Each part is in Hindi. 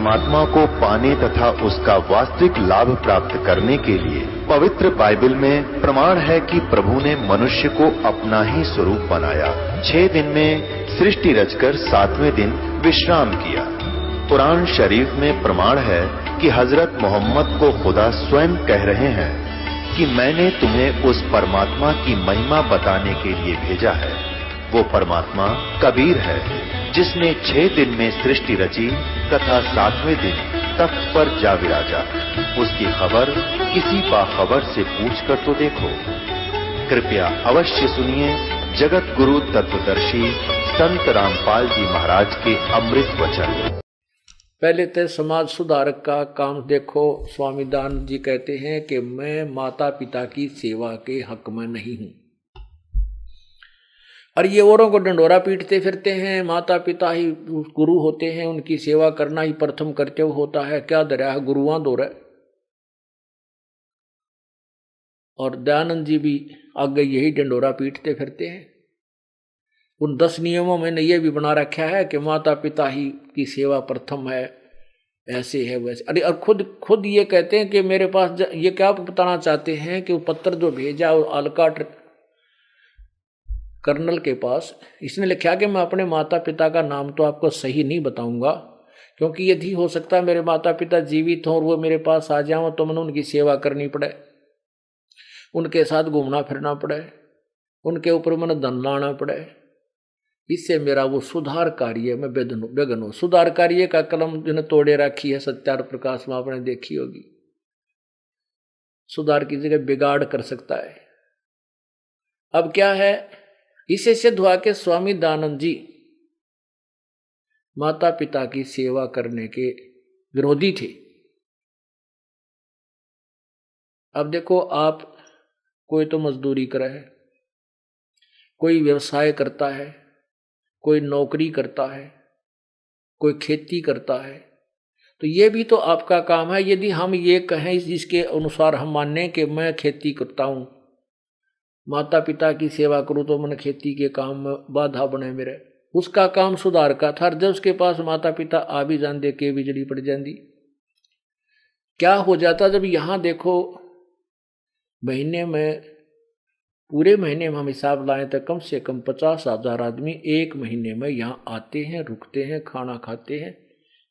परमात्मा को पाने तथा उसका वास्तविक लाभ प्राप्त करने के लिए पवित्र बाइबल में प्रमाण है कि प्रभु ने मनुष्य को अपना ही स्वरूप बनाया। 6 दिन में सृष्टि रचकर 7वें दिन विश्राम किया। कुरान शरीफ में प्रमाण है कि हजरत मोहम्मद को खुदा स्वयं कह रहे हैं कि मैंने तुम्हें उस परमात्मा की महिमा बताने के लिए भेजा है। वो परमात्मा कबीर है जिसने 6 दिन में सृष्टि रची तथा 7वें दिन तख्त पर जा विराजा। उसकी खबर किसी बाखबर से पूछकर तो देखो। कृपया अवश्य सुनिए जगत गुरु तत्वदर्शी संत रामपाल जी महाराज के अमृत वचन। पहले तो समाज सुधारक का काम देखो। स्वामी दानंद जी कहते हैं कि मैं माता पिता की सेवा के हक में नहीं हूं, और ये औरों को डंडोरा पीटते फिरते हैं। माता पिता ही गुरु होते हैं, उनकी सेवा करना ही प्रथम कर्तव्य होता है। क्या दरिया है गुरुआं दो रहे। और दयानंद जी भी आगे यही डंडोरा पीटते फिरते हैं। उन 10 नियमों में ये भी बना रखा है कि माता पिता ही की सेवा प्रथम है, ऐसे है वैसे। अरे और खुद ये कहते हैं कि मेरे पास ये क्या बताना चाहते हैं कि वो पत्र जो भेजा और आलकाट कर्नल के पास, इसने लिखा कि मैं अपने माता पिता का नाम तो आपको सही नहीं बताऊंगा, क्योंकि यदि हो सकता है मेरे माता पिता जीवित हों और वो मेरे पास आ जाओ तो मैंने उनकी सेवा करनी पड़े, उनके साथ घूमना फिरना पड़े, उनके ऊपर मैंने धन लाना पड़े। इससे मेरा वो सुधार कार्य में बेगन हो। सुधार कार्य का कलम जिन्हें तोड़े रखी है सत्यार प्रकाश में आपने देखी होगी। सुधार की जगह बिगाड़ कर सकता है। अब क्या है, इसे सिद्ध हुआ के स्वामी दानंद जी माता पिता की सेवा करने के विरोधी थे। अब देखो, आप कोई तो मजदूरी करे है, कोई व्यवसाय करता है, कोई नौकरी करता है, कोई खेती करता है, तो ये भी तो आपका काम है। यदि हम ये कहें जिसके अनुसार हम माने कि मैं खेती करता हूं, माता पिता की सेवा करूं, तो मैंने खेती के काम में बाधा बने मेरे। उसका काम सुधार का था। जब उसके पास माता पिता आ भी जाते के बिजली पड़ जाती, क्या हो जाता। जब यहां देखो महीने में, पूरे महीने में हम हिसाब लाएं तो कम से कम 50,000 आदमी एक महीने में यहाँ आते हैं, रुकते हैं, खाना खाते हैं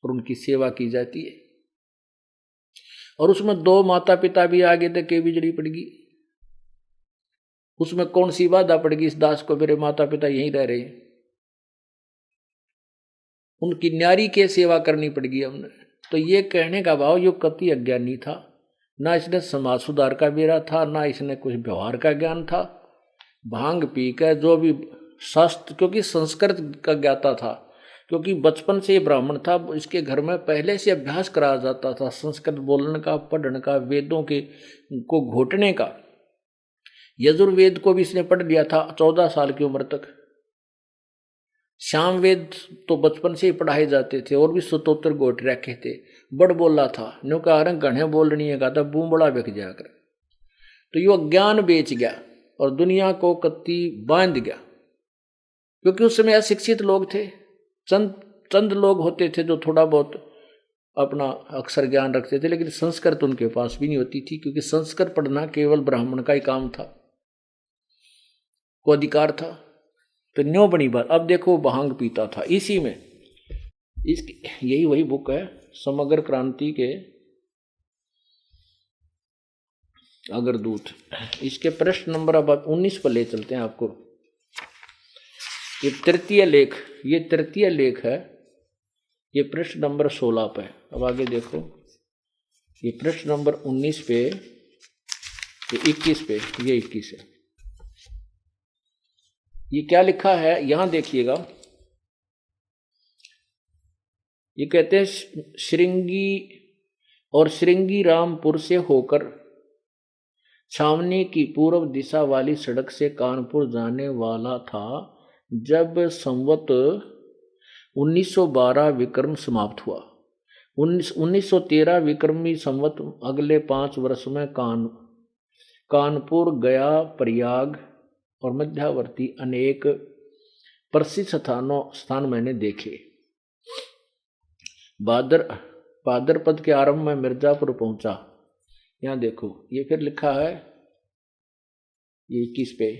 और उनकी सेवा की जाती है। और उसमें 2 माता पिता भी आगे तक के बिजली पड़गी। उसमें कौन सी बाधा पड़गी इस दास को, मेरे माता पिता यहीं रह रहे हैं, उनकी न्यारी के सेवा करनी पड़गी हमने। तो ये कहने का भाव यो कति अज्ञानी था। ना इसने समाज सुधार का बेरा था, ना इसने कुछ व्यवहार का ज्ञान था। भांग पी कर जो भी शास्त्र, क्योंकि संस्कृत का ज्ञाता था, क्योंकि बचपन से ब्राह्मण था, इसके घर में पहले से अभ्यास कराया जाता था संस्कृत बोलने का, पढ़ने का, वेदों के को घोटने का। यजुर्वेद को भी इसने पढ़ लिया था 14 साल की उम्र तक। श्याम वेद तो बचपन से ही पढ़ाए जाते थे, और भी स्तोत्र घोट रखे थे। बड़ बोला था, न्यू कहा घने बोलनी है, कहा बूम बड़ा बिक जाकर। तो यो ज्ञान बेच गया और दुनिया को कत्ती बांध गया, क्योंकि उस समय अशिक्षित लोग थे। चंद लोग होते थे जो थोड़ा बहुत अपना अक्षर ज्ञान रखते थे, लेकिन संस्कृत उनके पास भी नहीं होती थी, क्योंकि संस्कृत पढ़ना केवल ब्राह्मण का ही काम था, को अधिकार था। तो न्यो बनी बात। अब देखो भांग पीता था, इसी में यही वही बुक है समग्र क्रांति के अग्रदूत। इसके प्रश्न नंबर अब 19 पर ले चलते हैं आपको। ये तृतीय लेख है। ये प्रश्न नंबर 16 पे। अब आगे देखो, ये प्रश्न नंबर 19 पे, ये 21 पे, ये 21 है। ये क्या लिखा है यहां देखिएगा। ये कहते हैं श्रृंगी रामपुर से होकर छावनी की पूर्व दिशा वाली सड़क से कानपुर जाने वाला था, जब संवत 1912 विक्रम समाप्त हुआ। 1913 विक्रमी संवत अगले 5 वर्ष में कानपुर, गया, प्रयाग और मध्यावर्ती अनेक प्रसिद्ध स्थान मैंने देखे। भाद्रपद के आरंभ में मिर्जापुर पहुंचा। यहां देखो ये फिर लिखा है ये 21 पे।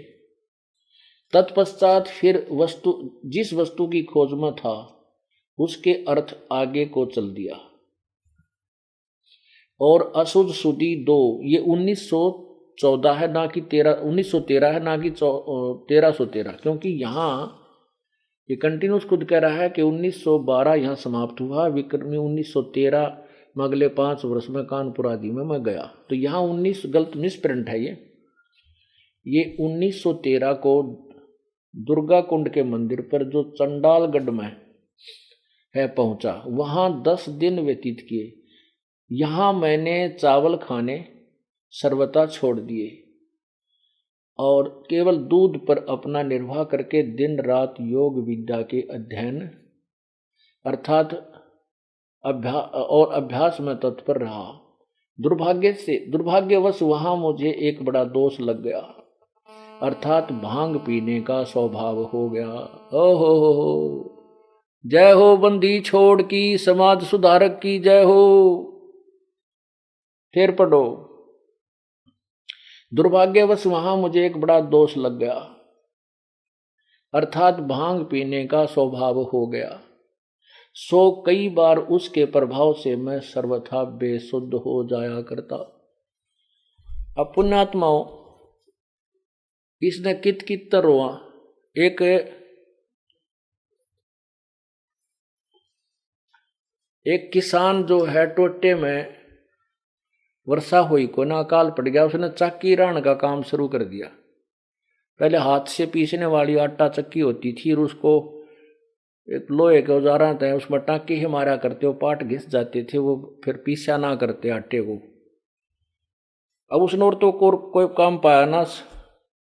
तत्पश्चात फिर जिस वस्तु की खोज में था उसके अर्थ आगे को चल दिया। और अशुद्ध सुदी 2 ये 1914 है ना कि 1913 है ना कि 1313, क्योंकि यहाँ ये कंटिन्यूस खुद कह रहा है कि 1912 यहाँ समाप्त हुआ, विक्रमी 1913 में अगले 5 वर्ष में कानपुर आदि में मैं गया। तो यहाँ 19 गलत मिसप्रिंट है ये 1913 को दुर्गा कुंड के मंदिर पर जो चंडालगढ़ में है पहुंचा, वहां 10 दिन व्यतीत किए। यहां मैंने चावल खाने सर्वथा छोड़ दिए और केवल दूध पर अपना निर्वाह करके दिन रात योग विद्या के अध्ययन अर्थात अभ्यास में तत्पर रहा। दुर्भाग्यवश वहां मुझे एक बड़ा दोष लग गया, अर्थात भांग पीने का स्वभाव हो गया। ओहो, जय हो बंदी छोड़ की, समाज सुधारक की जय हो। फिर पढ़ो, दुर्भाग्यवश वहां मुझे एक बड़ा दोष लग गया, अर्थात भांग पीने का स्वभाव हो गया। सो कई बार उसके प्रभाव से मैं सर्वथा बेसुद्ध हो जाया करता। अब पुण्यात्माओं, इसने कित रोआ। एक किसान जो है टोटे में वर्षा हुई को ना अकाल पड़ गया, उसने चक्की राण का काम शुरू कर दिया। पहले हाथ से पीसने वाली आटा चक्की होती थी, और उसको एक लोहे के औजारा थे, उसमें टाँके ही मारा करते, वो पाट घिस जाते थे, वो फिर पीसा ना करते आटे को। अब उसने और तो कोई काम पाया ना,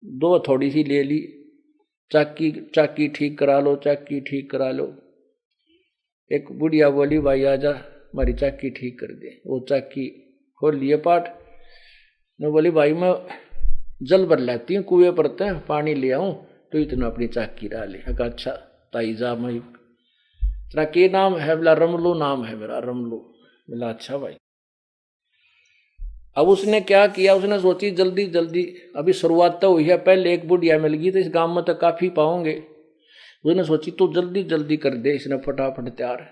2 थोड़ी सी ले ली, चक्की ठीक करा लो, चक्की ठीक करा लो। एक बुढ़िया बोली भाई आजा हमारी चक्की ठीक कर दे। वो चक्की खोल लिए पाट ने, बोली भाई मैं जल भर लेती हूँ कुएं पर पानी ले आऊं तो इतना अपनी चक्की डाले। अच्छा ताई जा, मैं तेरा के नाम है? बोला रमलू नाम है मेरा, रमलू। बोला अच्छा भाई। अब उसने क्या किया, उसने सोची जल्दी जल्दी, अभी शुरुआत तो हुई है, पहले एक बुढ़िया मिल गई तो इस गांव में तो काफी पाओगे। उसने सोची तो जल्दी जल्दी कर दे, इसने फटाफट तैयार।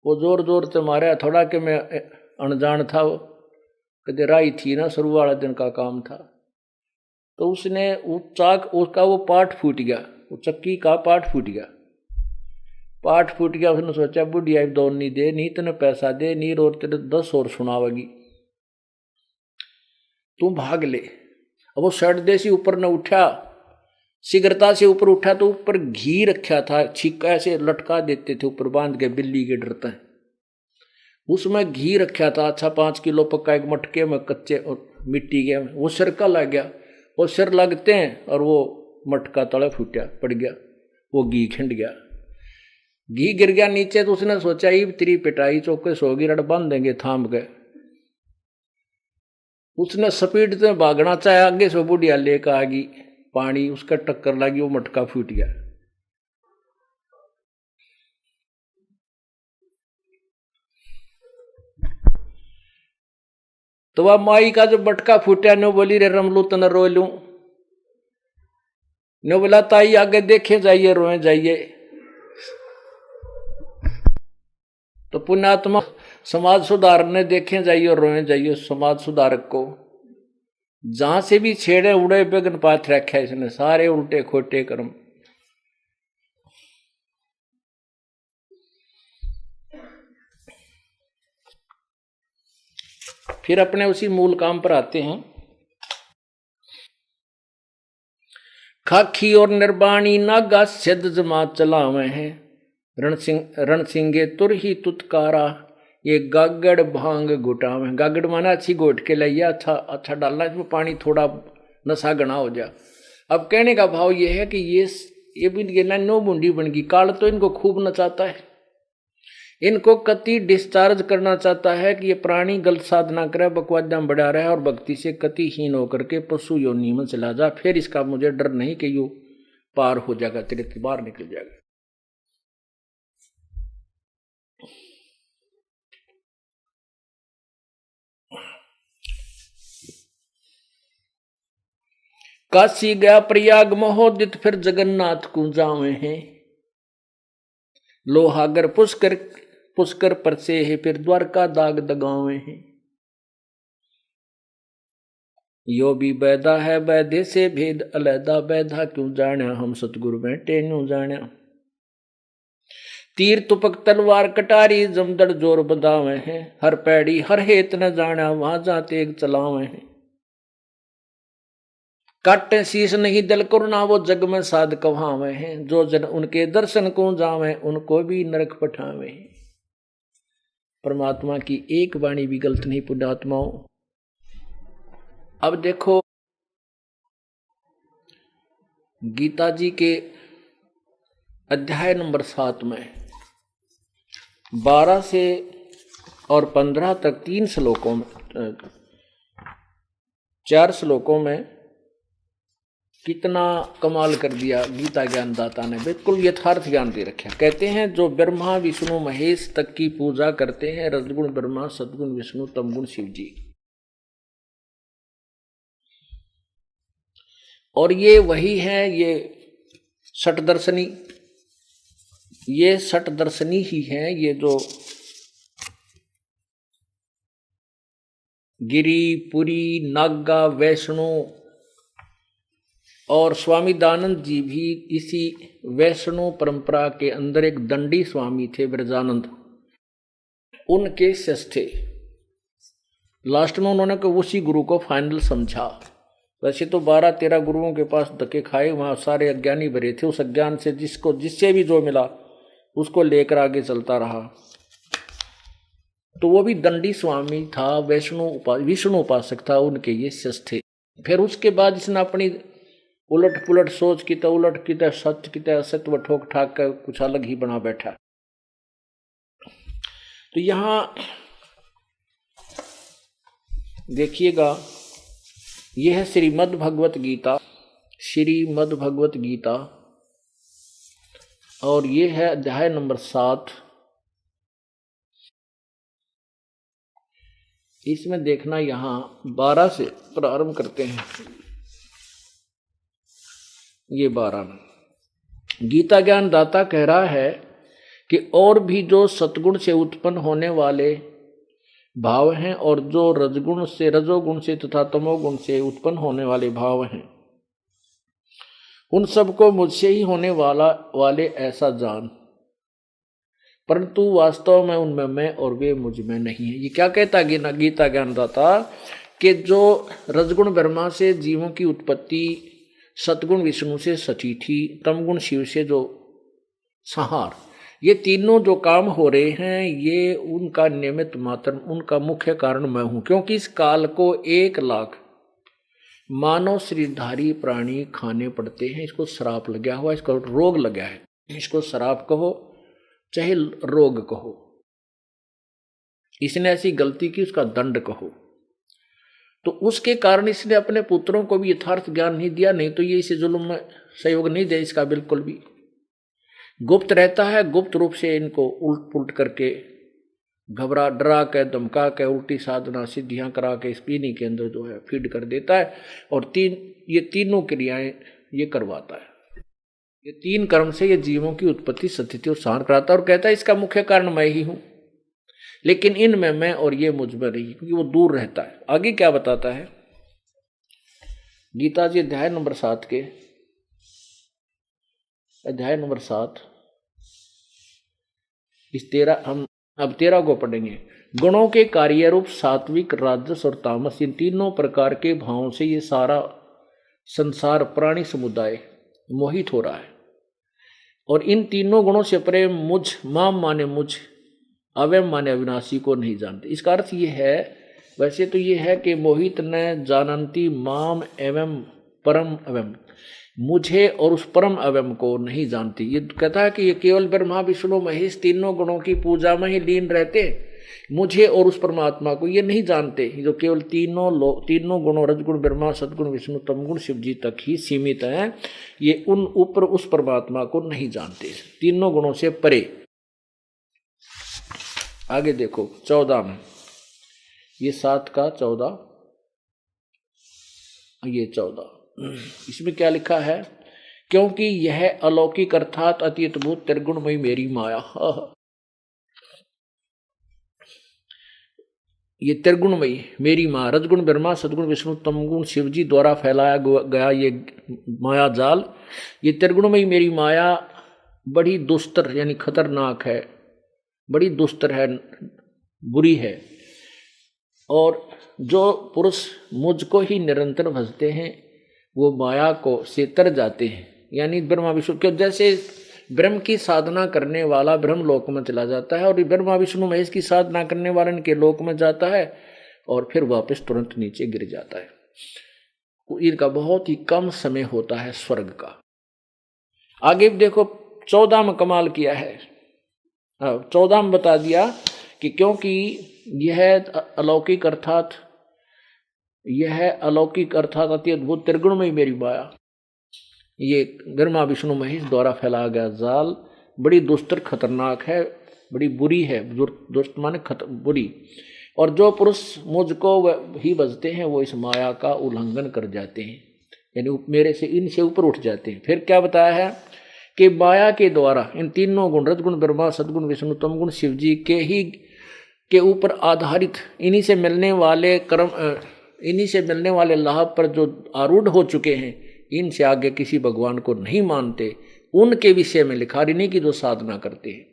वो जोर जोर से मारा, थोड़ा कि मैं अनजान था, वो कदे राई थी ना, शुरू वाला दिन का काम था। तो उसने उसका वो पार्ट फूट गया, वो चक्की का पार्ट फूट गया। उसने सोचा बुढ़िया दौड़ नहीं दे, नहीं तेने पैसा दे, नहीं और तेरे 10 और सुनावेगी, तू भाग ले। अब वो शर्ट देसी ऊपर न उठा, सिगरता से ऊपर उठा तो ऊपर घी रखा था, छिक्का ऐसे लटका देते थे ऊपर बांध के, बिल्ली के डरते हैं। उसमें घी रखा था, अच्छा 5 किलो पक्का, एक मटके में कच्चे और मिट्टी के। वो सिर का लग गया, वो सिर लगते हैं और वो मटका तले फूटा पड़ गया, वो घी खिंड गया, घी गिर गया नीचे। तो उसने सोचा ये तेरी पिटाई चौके सोगी, रड़ बांध देंगे थाम के। उसने स्पीड से भागना चाहे, आगे से बुढ़िया लेकर आ गई, पानी उसका टक्कर लगी, वो मटका फूट गया। तो वह माई का जो मटका फूटा, नो बोली रे रमलू तन रो लूं, नो बोला ताई आगे देखे जाइए, रोए जाइए। तो पुण्यात्मा समाज सुधारने देखे जाइए और रोए जाइए। समाज सुधारक को जहां से भी छेड़े उड़े बेगन पाथ रखा है इसने, सारे उल्टे खोटे कर्म। फिर अपने उसी मूल काम पर आते हैं। खाखी और निर्बाणी नागा सिद्ध जमात चलावे हैं, रणसिंगे तुर ही तुतकारा, ये गागड़ भांग घुटावे। गागड़ माना अच्छी घोट के लाइया, अच्छा डालना, इसमें पानी थोड़ा नशा गना हो जा। अब कहने का भाव ये है कि ये भी नो बूंदी बन गई, काल तो इनको खूब नचाता है, इनको कति डिस्चार्ज करना चाहता है कि ये प्राणी गलत साधना करे, बकवाद में बढ़ा रहा है और भक्ति से कतिहीन होकर के पशु योनि में चला जा। फिर इसका मुझे डर नहीं कि यू पार हो जाएगा, तेरे से बाहर निकल जाएगा। काशी गया प्रयाग महोदित फिर जगन्नाथ को जावे हैं। लोहागर पुष्कर पुष्कर परसे है फिर द्वारका दाग दगावे हैं। यो भी बैदा है बैदे से भेद अलैदा बैदा क्यों जाण्या हम सतगुरु बैठे न्यू जाण्या। तीर तुपक तलवार कटारी जमदड़ जोर बदावे हैं। हर पैड़ी हर हेत न जाण्या वहां जाते एक चलावे हैं। काटे शीश नहीं दल करुणा वो जग में साध कहावे हैं। जो जन उनके दर्शन को जावे उनको भी नरक पठावे हैं। परमात्मा की एक वाणी भी गलत नहीं पुण्यात्माओं। अब देखो गीता जी के अध्याय नंबर 7 में 12 से और 15 तक 3 श्लोकों में 4 श्लोकों में कितना कमाल कर दिया गीता ज्ञानदाता ने। बिल्कुल यथार्थ ज्ञान दे रखा। कहते हैं जो ब्रह्मा विष्णु महेश तक की पूजा करते हैं, रजगुण ब्रह्मा सदगुण विष्णु तमगुण शिव जी, और ये वही है, ये षटदर्शनी, ये षटदर्शनी ही है। ये जो गिरी पुरी नागा वैष्णो और स्वामी दानंद जी भी इसी वैष्णो परंपरा के अंदर एक दंडी स्वामी थे ब्रजानंद, उनके शिष्य थे। लास्ट में उन्होंने उसी गुरु को फाइनल समझा। वैसे तो 12-13 गुरुओं के पास धक्के खाए, वहां सारे अज्ञानी भरे थे। उस अज्ञान से जिससे भी जो मिला उसको लेकर आगे चलता रहा। तो वो भी दंडी स्वामी था, विष्णु उपासक था, उनके ये शिष्य थे। फिर उसके बाद इसने अपनी उलट पुलट सोच की, उलट की सत्य की असत्य ठोक ठाक कर कुछ अलग ही बना बैठा। तो यहां देखिएगा, यह है श्रीमद् भगवत गीता, श्रीमद् भगवत गीता, और यह है अध्याय नंबर 7। इसमें देखना, यहां 12 से प्रारंभ करते हैं। ये 12 गीता ज्ञान दाता कह रहा है कि और भी जो सतगुण से उत्पन्न होने वाले भाव हैं और जो रजोगुण से तथा तमोगुण से उत्पन्न होने वाले भाव हैं, उन सबको मुझसे ही होने वाले ऐसा जान, परंतु वास्तव में उनमें मैं और वे मुझ में नहीं है। ये क्या कहता है गीता ज्ञानदाता कि जो रजगुण ब्रह्मा से जीवों की उत्पत्ति, सतगुण विष्णु से सची थी, तमगुण शिव से जो संहार, ये तीनों जो काम हो रहे हैं, ये उनका निमित्त मात्र, उनका मुख्य कारण मैं हूं। क्योंकि इस काल को 1 लाख मानव शरीरधारी प्राणी खाने पड़ते हैं। इसको श्राप लगा हुआ, इसको रोग लगा है। इसको श्राप कहो चाहे रोग कहो, इसने ऐसी गलती की उसका दंड कहो। तो उसके कारण इसने अपने पुत्रों को भी यथार्थ ज्ञान नहीं दिया, नहीं तो ये इसे जुल्म में सहयोग नहीं दे इसका बिल्कुल भी। गुप्त रहता है, गुप्त रूप से इनको उल्ट पुलट करके घबरा डरा के धमका के उल्टी साधना सिद्धियां करा के स्पिनी के अंदर जो है फीड कर देता है, और ये तीनों क्रियाएं ये करवाता है। ये 3 कर्म से ये जीवों की उत्पत्ति, स्थिति और संहार कराता है, और कहता है इसका मुख्य कारण मैं ही हूं, लेकिन इनमें मैं और ये मुझ में नहीं, क्योंकि वो दूर रहता है। आगे क्या बताता है गीता जी अध्याय नंबर 7 के अध्याय नंबर 7 इस 13 हम अब 13 को पढ़ेंगे। गुणों के कार्य रूप सात्विक, राजस और तामस, इन तीनों प्रकार के भावों से ये सारा संसार प्राणी समुदाय मोहित हो रहा है, और इन तीनों गुणों से परे मुझ, माम माने मुझ, अवयम माने अविनाशी को नहीं जानते। इसका अर्थ ये है, वैसे तो ये है कि मोहित न जानंती माम एवं परम अवयम, मुझे और उस परम अवयम को नहीं जानती। ये कहता है कि ये केवल ब्रह्मा विष्णु महेश तीनों गुणों की पूजा में ही लीन रहते, मुझे और उस परमात्मा को ये नहीं जानते, जो केवल तीनों गुणों रजगुण ब्रह्मा सदगुण विष्णु तमगुण शिव जी तक ही सीमित हैं। ये उन ऊपर उस परमात्मा को नहीं जानते, तीनों गुणों से परे। आगे देखो 14 में, ये 7 का 14, ये 14 इसमें क्या लिखा है, क्योंकि यह अलौकिक अर्थात अति अद्भुत त्रिगुणमयी मेरी माया। ये त्रिगुणमयी मेरी माँ, रजगुण ब्रह्मा, सदगुण विष्णु, तमगुण शिवजी द्वारा फैलाया गया ये माया जाल, ये त्रिगुणमयी मेरी माया बड़ी दुस्तर यानी खतरनाक है, बड़ी दुस्तर है, बुरी है। और जो पुरुष मुझको ही निरंतर भजते हैं वो माया को से तर जाते हैं, यानी ब्रह्मा विष्णु क्यों, जैसे ब्रह्म की साधना करने वाला ब्रह्म लोक में चला जाता है और ब्रह्मा विष्णु महेश की साधना करने वाला इनके लोक में जाता है और फिर वापस तुरंत नीचे गिर जाता है। इनका बहुत ही कम समय होता है स्वर्ग का। आगे देखो 14 में कमाल किया है, 14 में बता दिया कि क्योंकि यह अलौकिक अर्थात अति अद्भुत त्रिगुणमयी मेरी माया, ये ब्रह्मा विष्णु महेश द्वारा फैलाया गया जाल बड़ी दुस्तर खतरनाक है, बड़ी बुरी है, दुष्ट माने बुरी। और जो पुरुष मुझको ही बजते हैं वो इस माया का उल्लंघन कर जाते हैं, यानी मेरे से इनसे ऊपर उठ जाते हैं। फिर क्या बताया है कि माया के द्वारा इन तीनों गुण रजगुण ब्रह्मा, सदगुण विष्णु, तमगुण शिवजी के ऊपर आधारित इन्हीं से मिलने वाले कर्म, इन्हीं से मिलने वाले लाभ पर जो आरूढ़ हो चुके हैं, इनसे आगे किसी भगवान को नहीं मानते, उनके विषय में लिखा नहीं कि जो साधना करते हैं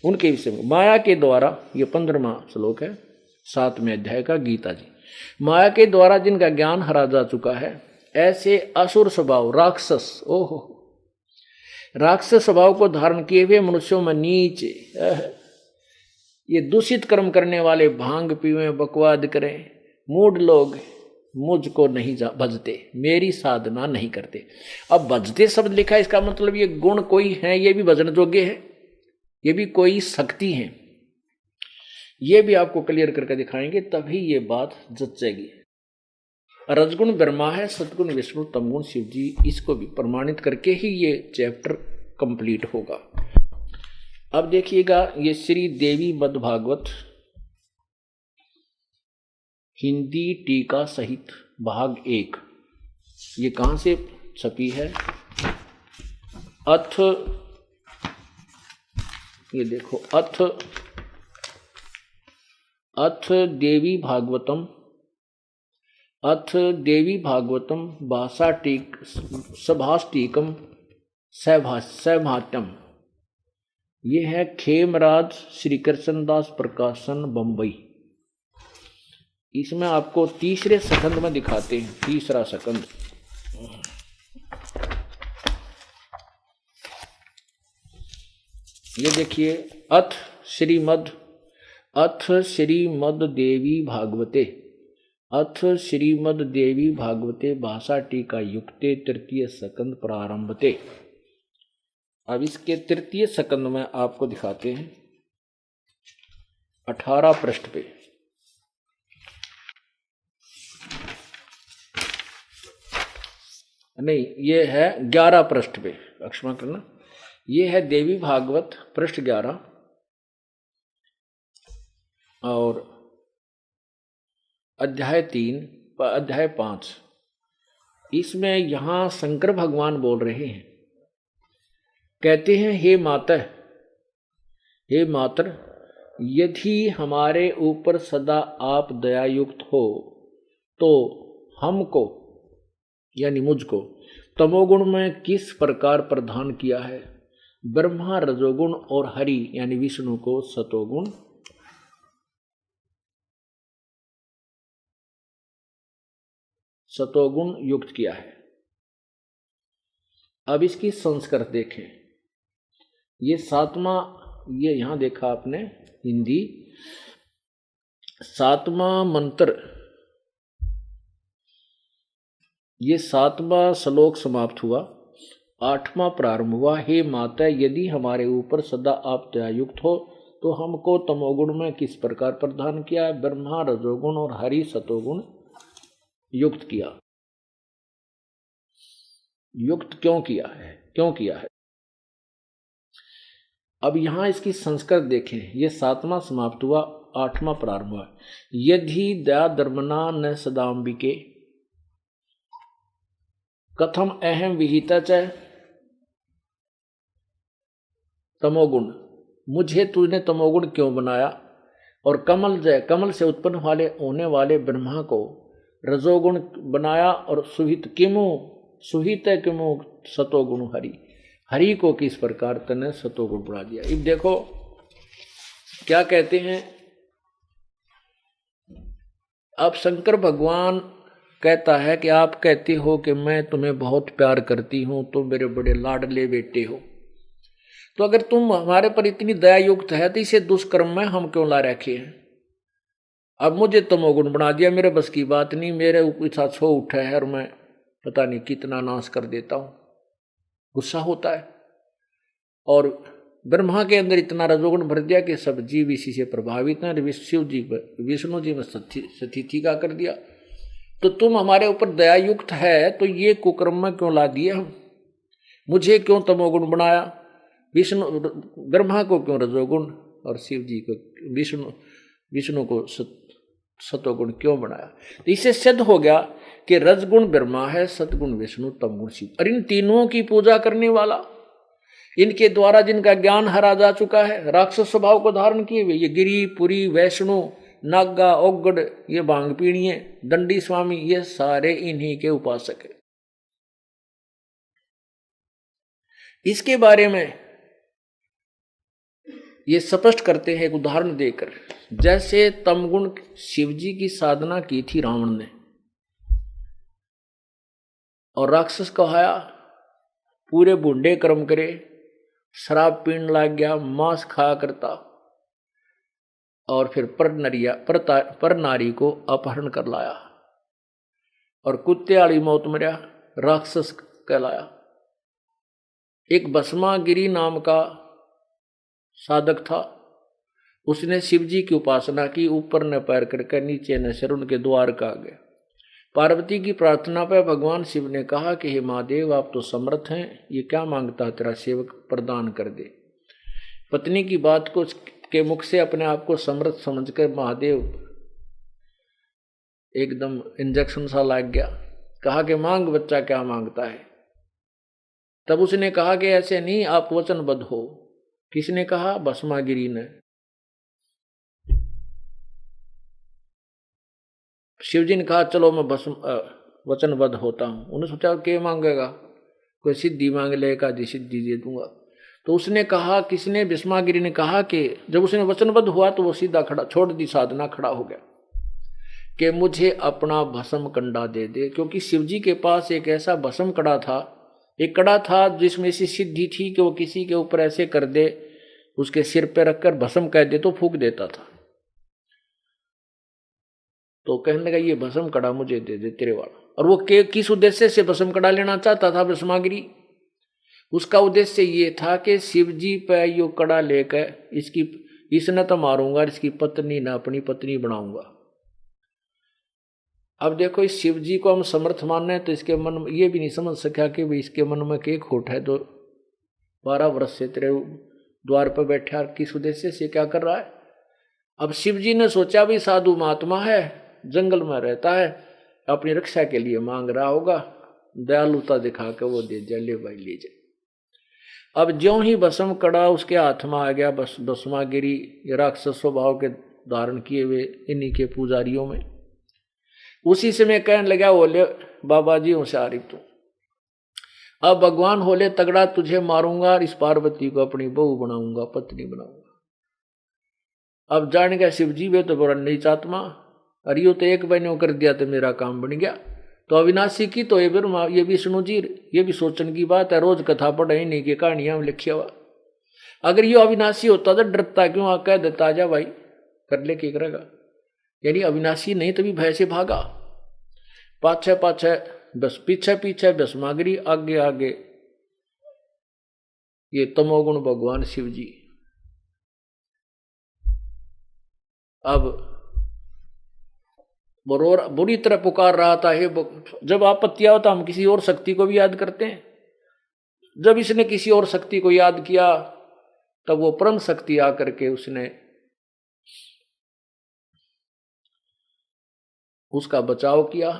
उनके विषय में माया के द्वारा। ये 15वां श्लोक है 7वें अध्याय का गीता जी। माया के द्वारा जिनका ज्ञान हरा जा चुका है, ऐसे असुर स्वभाव राक्षस, ओहो राक्षस स्वभाव को धारण किए हुए मनुष्यों में नीच, ये दूषित कर्म करने वाले, भांग पीवे, बकवाद करें, मूढ़ लोग मुझको नहीं भजते, मेरी साधना नहीं करते। अब भजते शब्द लिखा है, इसका मतलब ये गुण कोई है, ये भी भजन योग्य है, ये भी कोई शक्ति है, ये भी आपको क्लियर करके दिखाएंगे, तभी ये बात जचेगी। रजगुण ब्रह्मा है, सदगुण विष्णु, तमगुण शिव जी, इसको भी प्रमाणित करके ही ये चैप्टर कंप्लीट होगा। अब देखिएगा, ये श्री देवी मद भागवत हिंदी टीका सहित भाग 1, ये कहाँ से छपी है? ये देखो अथ देवी भागवतम भाषा टीक सभाष्टीकम सैभाट्यम, ये है खेमराज श्री कृष्णदास प्रकाशन बंबई। इसमें आपको तीसरे सेकंड में दिखाते हैं, तीसरा सेकंड। ये देखिए, अथ श्रीमद देवी भागवते भाषा टीका युक्ते तृतीय सकंद प्रारंभते। अब इसके तृतीय सकंद में आपको दिखाते हैं 18 पृष्ठ पे। नहीं, ये है 11 पृष्ठ पे, क्षमा करना, ये है देवी भागवत पृष्ठ 11 और अध्याय 5। इसमें यहां शंकर भगवान बोल रहे हैं, कहते हैं हे मातर, यदि हमारे ऊपर सदा आप दयायुक्त हो तो हमको यानी मुझको तमोगुण में किस प्रकार प्रदान किया है, ब्रह्मा रजोगुण और हरि यानी विष्णु को सतोगुण युक्त किया है। अब इसकी संस्कृत देखें, ये 7वां, ये यहां देखा आपने हिंदी, 7वां मंत्र, ये 7वां श्लोक समाप्त हुआ, 8वां प्रारंभ हुआ। हे माता, यदि हमारे ऊपर सदा आप दयायुक्त हो तो हमको तमोगुण में किस प्रकार प्रदान किया है, ब्रह्मा रजोगुण और हरि सतोगुण युक्त किया। युक्त क्यों किया है? अब यहां इसकी संस्कृत देखें, ये 7वां समाप्त हुआ, 8वां प्रारंभ हुआ। यदि दया धर्मना न सदाम्बिके, कथम अहम विहित च तमोगुण, मुझे तूने तमोगुण क्यों बनाया। और कमल से उत्पन्न होने वाले ब्रह्मा को रजोगुण बनाया। और सुहित किमु सतोगुण हरि को किस प्रकार तने सतोगुण बना दिया। अब देखो क्या कहते हैं। अब शंकर भगवान कहता है कि आप कहते हो कि मैं तुम्हें बहुत प्यार करती हूं, तुम मेरे बड़े लाडले बेटे हो, तो अगर तुम हमारे पर इतनी दया युक्त है तो इसे दुष्कर्म में हम क्यों ला रखे हैं। अब मुझे तमोगुण बना दिया, मेरे बस की बात नहीं, मेरे ऊपर छो उठा है और मैं पता नहीं कितना नाश कर देता हूं। गुस्सा होता है। और ब्रह्मा के अंदर इतना रजोगुण भर दिया कि सब जीव इसी से प्रभावित हैं। शिव जी विष्णु जी में सतिथि का कर दिया। तो तुम हमारे ऊपर दया युक्त है तो ये कुकर्म में क्यों ला दिए हम, मुझे क्यों तमोगुण बनाया, ब्रह्मा को क्यों रजोगुण और शिव जी को विष्णु को सतोगुण क्यों बनाया। तो इससे सिद्ध हो गया कि रजगुण ब्रह्मा है, सतगुण विष्णु, तमगुण शिव। और इन तीनों की पूजा करने वाला, इनके द्वारा जिनका ज्ञान हरा जा चुका है, राक्षस स्वभाव को धारण किए हुए, ये गिरी पुरी वैष्णु नागा ओगड़, ये भांग पीणिये दंडी स्वामी, ये सारे इन्हीं के उपासक है। इसके बारे में ये स्पष्ट करते हैं एक उदाहरण देकर। जैसे तमगुण शिवजी की साधना की थी रावण ने और राक्षस कहाया, पूरे बुंडे कर्म करे, शराब पीने लग गया, मांस खाया करता और फिर पर नारी को अपहरण कर लाया और कुत्ते वाली मौत मरिया, राक्षस कहलाया। एक भस्मागिरी नाम का साधक था, उसने शिवजी की उपासना की, ऊपर न पैर करके नीचे न सिर, उनके द्वार का आगे। पार्वती की प्रार्थना पर भगवान शिव ने कहा कि हे महादेव आप तो समर्थ हैं, ये क्या मांगता है तेरा सेवक प्रदान कर दे। पत्नी की बात को के मुख से अपने आप को समर्थ समझकर महादेव एकदम इंजेक्शन सा लग गया। कहा कि मांग बच्चा, क्या मांगता है। तब उसने कहा कि ऐसे नहीं, आप वचनबद्ध हो। किसने कहा? भस्मागिरी ने। शिवजी ने कहा चलो मैं वचनबद्ध होता हूं। उन्होंने सोचा क्या मांगेगा, कोई सिद्धि मांग ले, एक आधी सिद्धि दे दूंगा। तो उसने कहा, किसने? भस्मागिरी ने कहा कि जब उसने वचनबद्ध हुआ तो वो सीधा खड़ा, छोड़ दी साधना, खड़ा हो गया कि मुझे अपना भस्म कंडा दे दे। क्योंकि शिवजी के पास एक ऐसा भस्म कड़ा था, एक कड़ा था जिसमें ऐसी सिद्धि थी कि वो किसी के ऊपर ऐसे कर दे, उसके सिर पे रखकर भस्म कह दे तो फूंक देता था। तो कहने लगा ये भस्म कड़ा मुझे दे दे तेरे वाला। और वो किस उद्देश्य से भस्म कड़ा लेना चाहता था भस्मागिरी? उसका उद्देश्य ये था कि शिवजी पे यो कड़ा लेकर इसने तो मारूंगा, इसकी पत्नी ना अपनी पत्नी बनाऊंगा। अब देखो, इस शिवजी को हम समर्थ मानने हैं तो इसके मन में ये भी नहीं समझ सका कि भाई इसके मन में क्या खोट है। तो 12 वर्ष से तेरे द्वार पर बैठा, किस उद्देश्य से क्या कर रहा है। अब शिवजी ने सोचा भी साधु महात्मा है, जंगल में रहता है, अपनी रक्षा के लिए मांग रहा होगा, दयालुता दिखा के वो दे दिया, ले भाई ले जा। अब ज्यों ही भस्म कड़ा उसके हाथ में आ गया, बस भस्मागिरी राक्षस स्वभाव के धारण किए हुए इन्हीं के पुजारियों में, उसी से मैं कहने लगा, बोले बाबा जी होशियारी तू, अब भगवान होले तगड़ा, तुझे मारूंगा और इस पार्वती को अपनी बहू बनाऊंगा, पत्नी बनाऊंगा। अब जान गया शिवजी वे तो बड़ा नीच आत्मा, अरे यो तो एक बहनों कर दिया तो मेरा काम बन गया। तो अविनाशी की तो ये विष्णु जी, ये भी सोचने की बात है, रोज कथा पढ़े नहीं की कहानियां लिखिया हुआ। अगर यो अविनाशी होता तो डरता क्यों, आ कह देता जा भाई कर ले, क्या करेगा। यानी अविनाशी नहीं तभी भय से भागा, पाछे पाछे बस पीछे पीछे भस्मागिरी, आगे आगे ये तमोगुण भगवान शिव जी। अब बुरी तरह पुकार रहा था, हे जब आपत्ति आओ तो हम किसी और शक्ति को भी याद करते हैं। जब इसने किसी और शक्ति को याद किया तब वो परम शक्ति आकर के उसने उसका बचाव किया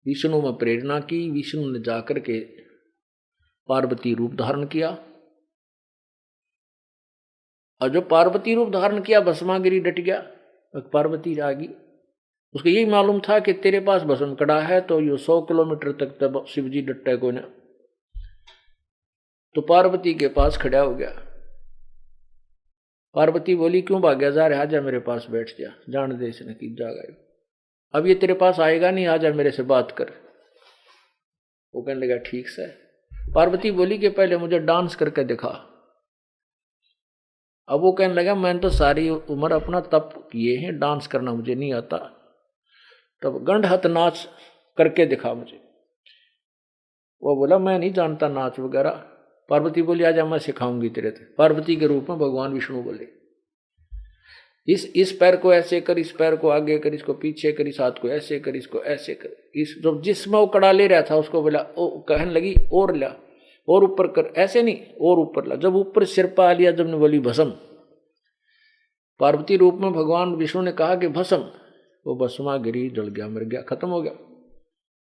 विष्णु में प्रेरणा की। विष्णु ने जाकर के पार्वती रूप धारण किया, और जो पार्वती रूप धारण किया भस्मागिरी डट गया। पार्वती आ गई, उसको यही मालूम था कि तेरे पास भस्म कड़ा है, तो ये 100 किलोमीटर तक तब शिवजी डटे को ना, तो पार्वती के पास खड़ा हो गया। पार्वती बोली क्यों भाग्या जा रहा, आजा मेरे पास बैठ जा, जान दे इसने की जागा, अब ये तेरे पास आएगा नहीं, आजा मेरे से बात कर। वो कहने लगा ठीक से। पार्वती बोली कि पहले मुझे डांस करके दिखा। अब वो कहने लगा मैंने तो सारी उम्र अपना तप किए हैं, डांस करना मुझे नहीं आता, तब गंड हाथ नाच करके दिखा मुझे। वो बोला मैं नहीं जानता नाच वगैरह। पार्वती बोली आजा मैं सिखाऊंगी तेरे से। पार्वती के रूप में भगवान विष्णु बोले इस पैर को ऐसे कर, इस पैर को आगे कर, इसको पीछे कर, इस हाथ को ऐसे कर, इसको ऐसे कर। इस जो जिसमें वो कड़ा ले रहा था उसको बोला, ओ कहने लगी और ला, और ऊपर कर, ऐसे नहीं और ऊपर ला। जब ऊपर सिर पा लिया, जब ने बोली भस्म, पार्वती रूप में भगवान विष्णु ने कहा कि भस्म, वो भस्मा गिरी, जल गया, मर गया, खत्म हो गया।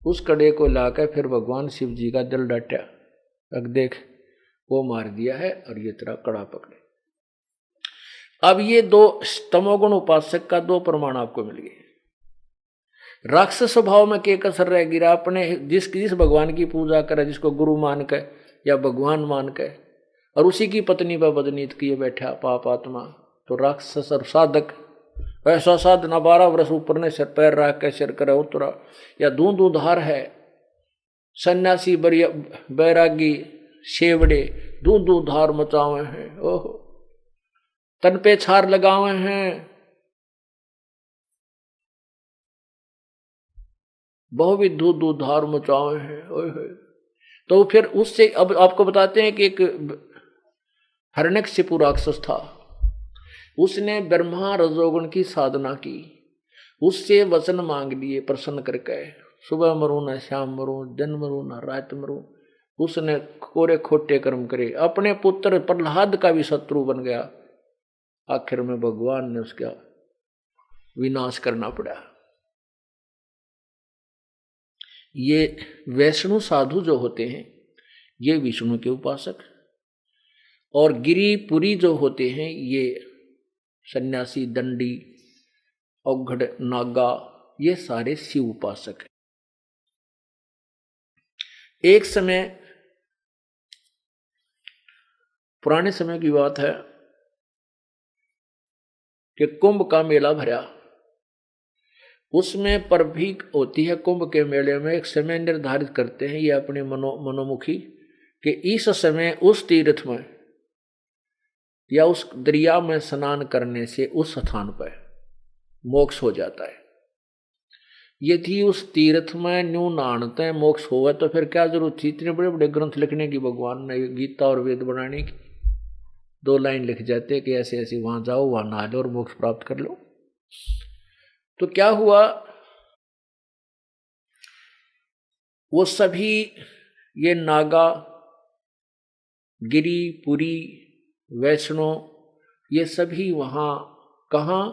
उस कड़े को लाकर फिर भगवान शिव जी का दिल डाटा, अब देख वो मार दिया है और ये तेरा कड़ा पकड़े। अब ये दो तमोगुण उपासक का दो प्रमाण आपको मिल गए। राक्षस स्वभाव में के कसर रह गिरा, अपने जिस भगवान की पूजा करे, जिसको गुरु मान के या भगवान मान के, और उसी की पत्नी पर बदनीत किए बैठा पाप आत्मा, तो राक्षस और साधक ऐसा साधना 12 वर्ष ऊपर ने सिर पैर रख के सिर करे उतरा, या दूंधार है सन्यासी बैरागी शेवड़े दूंधार मचावे हैं, ओहो तन पे छार लगावे हैं, बहुविध दूधार मचावे हैं। ओहे तो फिर उससे अब आपको बताते हैं कि एक हिरण्यकशिपु राक्षस था, उसने ब्रह्मा रजोगुण की साधना की, उससे वचन मांग लिए प्रसन्न करके, सुबह मरूं ना शाम मरूं, दिन मरूं ना रात मरूं। उसने कोरे खोटे कर्म करे, अपने पुत्र प्रहलाद का भी शत्रु बन गया। आखिर में भगवान ने उसका विनाश करना पड़ा। ये वैष्णु साधु जो होते हैं ये विष्णु के उपासक, और गिरिपुरी जो होते हैं ये सन्यासी दंडी औघड़ नागा, ये सारे शिव उपासक हैं। एक समय पुराने समय की बात है कि कुंभ का मेला भरा, उसमें परभी होती है। कुंभ के मेले में एक समय निर्धारित करते हैं ये अपने मनोमुखी कि इस समय उस तीर्थ में या उस दरिया में स्नान करने से उस स्थान पर मोक्ष हो जाता है। यदि उस तीर्थ में न्यू नहाते मोक्ष होगा तो फिर क्या जरूरत थी इतने बड़े बड़े ग्रंथ लिखने की, भगवान ने गीता और वेद बनाने की। 2 लाइन लिख जाते कि ऐसे ऐसे वहां जाओ, वहां नहा लो और मोक्ष प्राप्त कर लो। तो क्या हुआ, वो सभी ये नागा, गिरी, पुरी, वैष्णो, ये सभी वहां कहां,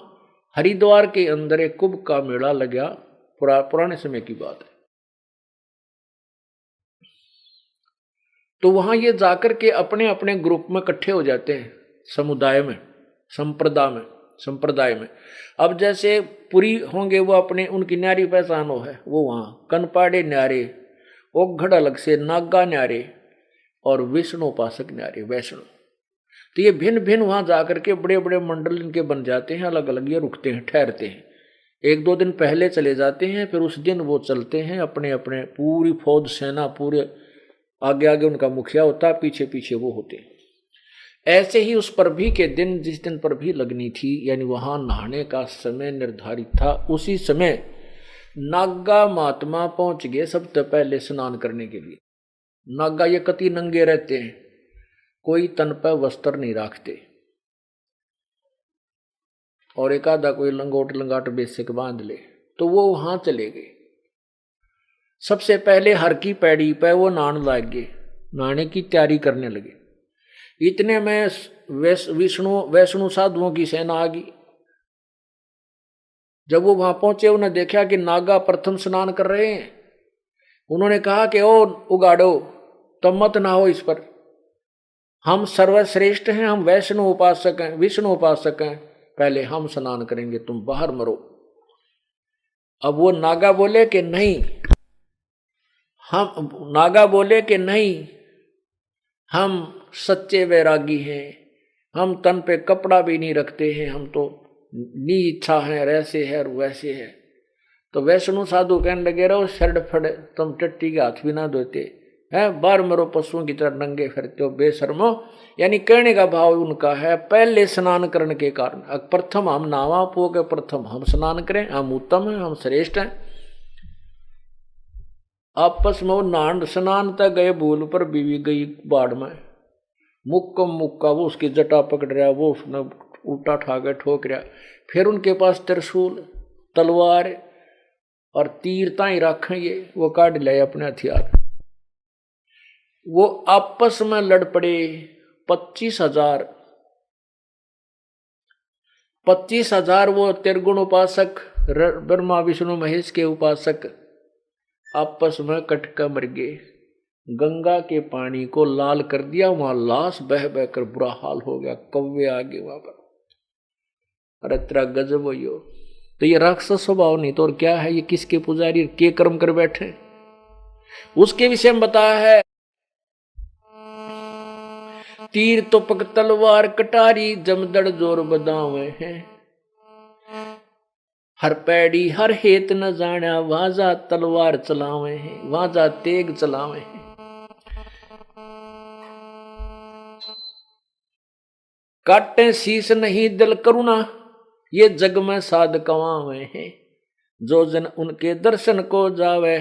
हरिद्वार के अंदर एक कुंभ का मेला लगा। पुराने समय की बात है। तो वहां ये जाकर के अपने अपने ग्रुप में इकट्ठे हो जाते हैं, समुदाय में, संप्रदाय में। अब जैसे पुरी होंगे वो अपने, उनकी न्यारी पहचान हो है, वो वहां कनपाड़े न्यारे, ओघड़ अलग से, नागा न्यारे और विष्णु उपासक न्यारे वैष्णो। तो ये भिन्न भिन्न वहां जाकर के बड़े बड़े मंडल इनके बन जाते हैं, अलग अलग ये रुकते हैं, ठहरते हैं। 1-2 दिन पहले चले जाते हैं, फिर उस दिन वो चलते हैं अपने अपने, पूरी फौज सेना, पूरे आगे आगे उनका मुखिया होता है, पीछे पीछे वो होते हैं। ऐसे ही उस परभी के दिन, जिस दिन परभी लगनी थी, यानी वहां नहाने का समय निर्धारित था, उसी समय नागा महात्मा पहुंच गए सबसे पहले स्नान करने के लिए। नागा ये कति नंगे रहते हैं, कोई तन पर वस्त्र नहीं रखते, और एक आधा कोई लंगाट बेसिक बांध ले। तो वो वहां चले गए, सबसे पहले हर की पैड़ी पे वो नहाने लग गए, नहाने की तैयारी करने लगे। इतने में वैष्णु साधुओं की सेना आ गई। जब वो वहां पहुंचे, उन्हें देखा कि नागा प्रथम स्नान कर रहे हैं, उन्होंने कहा कि ओ उगाड़ो, तो मत ना हो इस पर, हम सर्वश्रेष्ठ हैं, हम वैष्णव उपासक हैं, विष्णु उपासक हैं, पहले हम स्नान करेंगे, तुम बाहर मरो। अब वो नागा बोले कि नहीं, हम सच्चे वैरागी हैं, हम तन पे कपड़ा भी नहीं रखते हैं, हम तो नी इच्छा है, ऐसे है और वैसे है। तो वैष्णु साधु कहने लगे, रहो शर्ट फड़, तुम टट्टी के हाथ भी ना धोते हैं, बाहर मरो, पशुओं की तरह नंगे फिरते हो, बेशर्मो। यानी कहने का भाव उनका है पहले स्नान करने के कारण, प्रथम हम नावा पो के प्रथम हम स्नान करें, हम उत्तम हैं, हम श्रेष्ठ हैं। आपस में वो नान स्नान तक गए, भूल पर बीवी गई बाढ़ में, मुक्का वो उसकी जटा पकड़ रहा, वो उसने उल्टा ठा के ठोक रहा। फिर उनके पास त्रिशूल, तलवार और तीर ताई रखें, ये वो काट ले अपने हथियार। वो आपस में लड़ पड़े। 25,000 वो त्रिगुण उपासक, ब्रह्मा विष्णु महेश के उपासक आपस में कटका मर गए। गंगा के पानी को लाल कर दिया, वहां लाश बह बह कर बुरा हाल हो गया, कौवे आ गए वहां पर। अरे तेरा गजब हो यो। तो ये राक्षस स्वभाव नहीं तो और क्या है, ये किसके पुजारी के कर्म कर बैठे, उसके विषय में बताया है। तीर तुपक तलवार कटारी, जमदड़ जोर बदावे हैं, हर पैड़ी हर हेत न जाना, वाजा तलवार चलावे हैं, वाजा तेग चलावे हैं। काटे शीश नहीं दिल करुणा, ये जग में साध कवावे हैं, जो जन उनके दर्शन को जावे,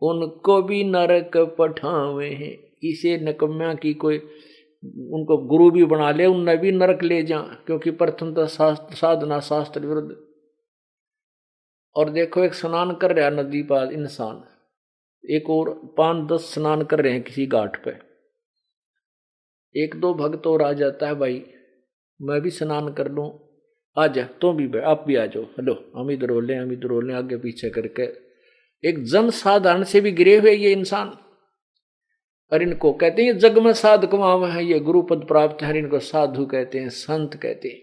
उनको भी नरक पठावे हैं। इसे नकम्या की कोई उनको गुरु भी बना ले, उन्हें भी नरक ले जा, क्योंकि प्रथम तो साधना शास्त्र विरुद्ध। और देखो एक स्नान कर रहा नदी पर इंसान, एक और 5-10 स्नान कर रहे हैं किसी घाट पे, एक दो भक्त और आ जाता है, भाई मैं भी स्नान कर लूं, आ जा तुम भी, आप भी आ जाओ, हेलो हम इधर हो लें, आगे पीछे करके एक जन साधारण से भी गिरे हुए ये इंसान। और इनको कहते हैं जग में साध कमाव है, ये गुरु पद प्राप्त है, इनको साधु कहते हैं, संत कहते हैं।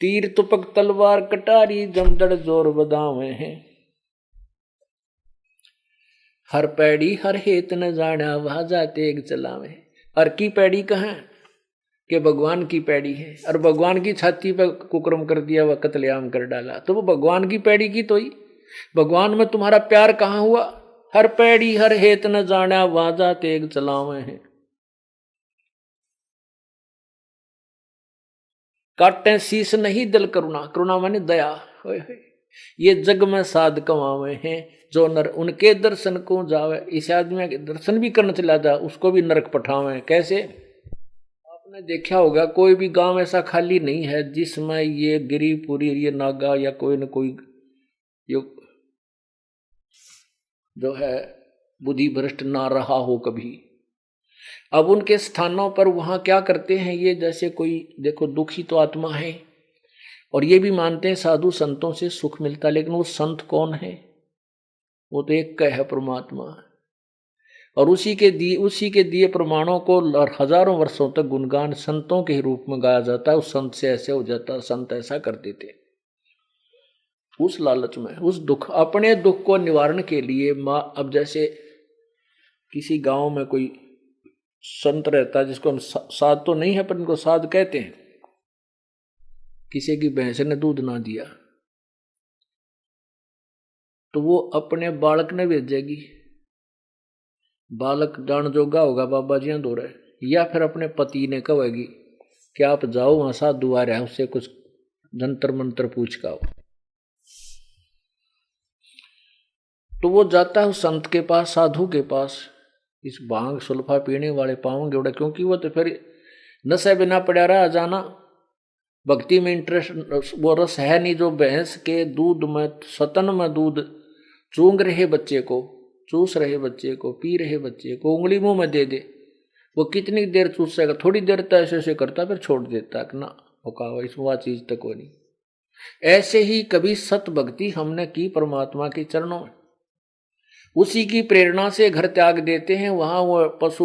तीर तुपक तलवार कटारी, जमदड़ जोर बदावे हैं, हर पैड़ी हर हेत न जाना, वहां जाते एक चलावे। और की पैड़ी कहाँ कि भगवान की पैड़ी है, और भगवान की छाती पर कुकर्म कर दिया, वह कत्लेआम कर डाला, तो वो भगवान की पैड़ी की तो ही। भगवान में तुम्हारा प्यार कहाँ हुआ? हर पैड़ी हर हेत न जाना, वाजा तेग चलावे हैं। काटे शीश नहीं दिल करुणा, करुणा माने दया, ये जग में साध कमावे हैं, जो नर उनके दर्शन को जावे। इस आदमी के दर्शन भी करना चला जा, उसको भी नरक पठावे। कैसे? आपने देखा होगा कोई भी गांव ऐसा खाली नहीं है जिसमें ये गिरिपुरी, ये नागा या कोई न कोई जो है बुद्धि भ्रष्ट ना रहा हो कभी। अब उनके स्थानों पर वहां क्या करते हैं ये, जैसे कोई देखो दुखी तो आत्मा है और ये भी मानते हैं साधु संतों से सुख मिलता, लेकिन वो संत कौन है? वो तो एक है परमात्मा, और उसी के दिए प्रमाणों को हजारों वर्षों तक गुणगान संतों के रूप में गाया जाता है। उस संत से ऐसे हो जाता, संत ऐसा कर देते। उस लालच में, उस दुख, अपने दुख को निवारण के लिए अब जैसे किसी गांव में कोई संत रहता है जिसको हम साध तो नहीं है पर इनको साध कहते हैं, किसी की भैंस ने दूध ना दिया तो वो अपने बालक ने भेजेगी, बालक जान जोगा होगा बाबा जी दो रहे, या फिर अपने पति ने कहेगी कि आप जाओ वहां साधु आ रहा है, उससे कुछ जंतर मंत्र पूछ का। तो वो जाता है उस संत के पास, साधु के पास। इस भांग सुल्फा पीने वाले पाओगे उड़ा, क्योंकि वो तो फिर नशे बिना पड़ा रहा जाना, भक्ति में इंटरेस्ट वो रस है नहीं जो भैंस के दूध में, सतन में दूध चूंग रहे बच्चे को, चूस रहे बच्चे को, पी रहे बच्चे को, उंगली मुंह में दे दे, वो कितनी देर चूसेगा? थोड़ी देर तक ऐसे ऐसे करता फिर छोड़ देता कि ना होगा इसमें वह चीज तक वो नहीं। ऐसे ही कभी सत भक्ति हमने की परमात्मा के चरणों में, उसी की प्रेरणा से घर त्याग देते हैं। वहां वो पशु,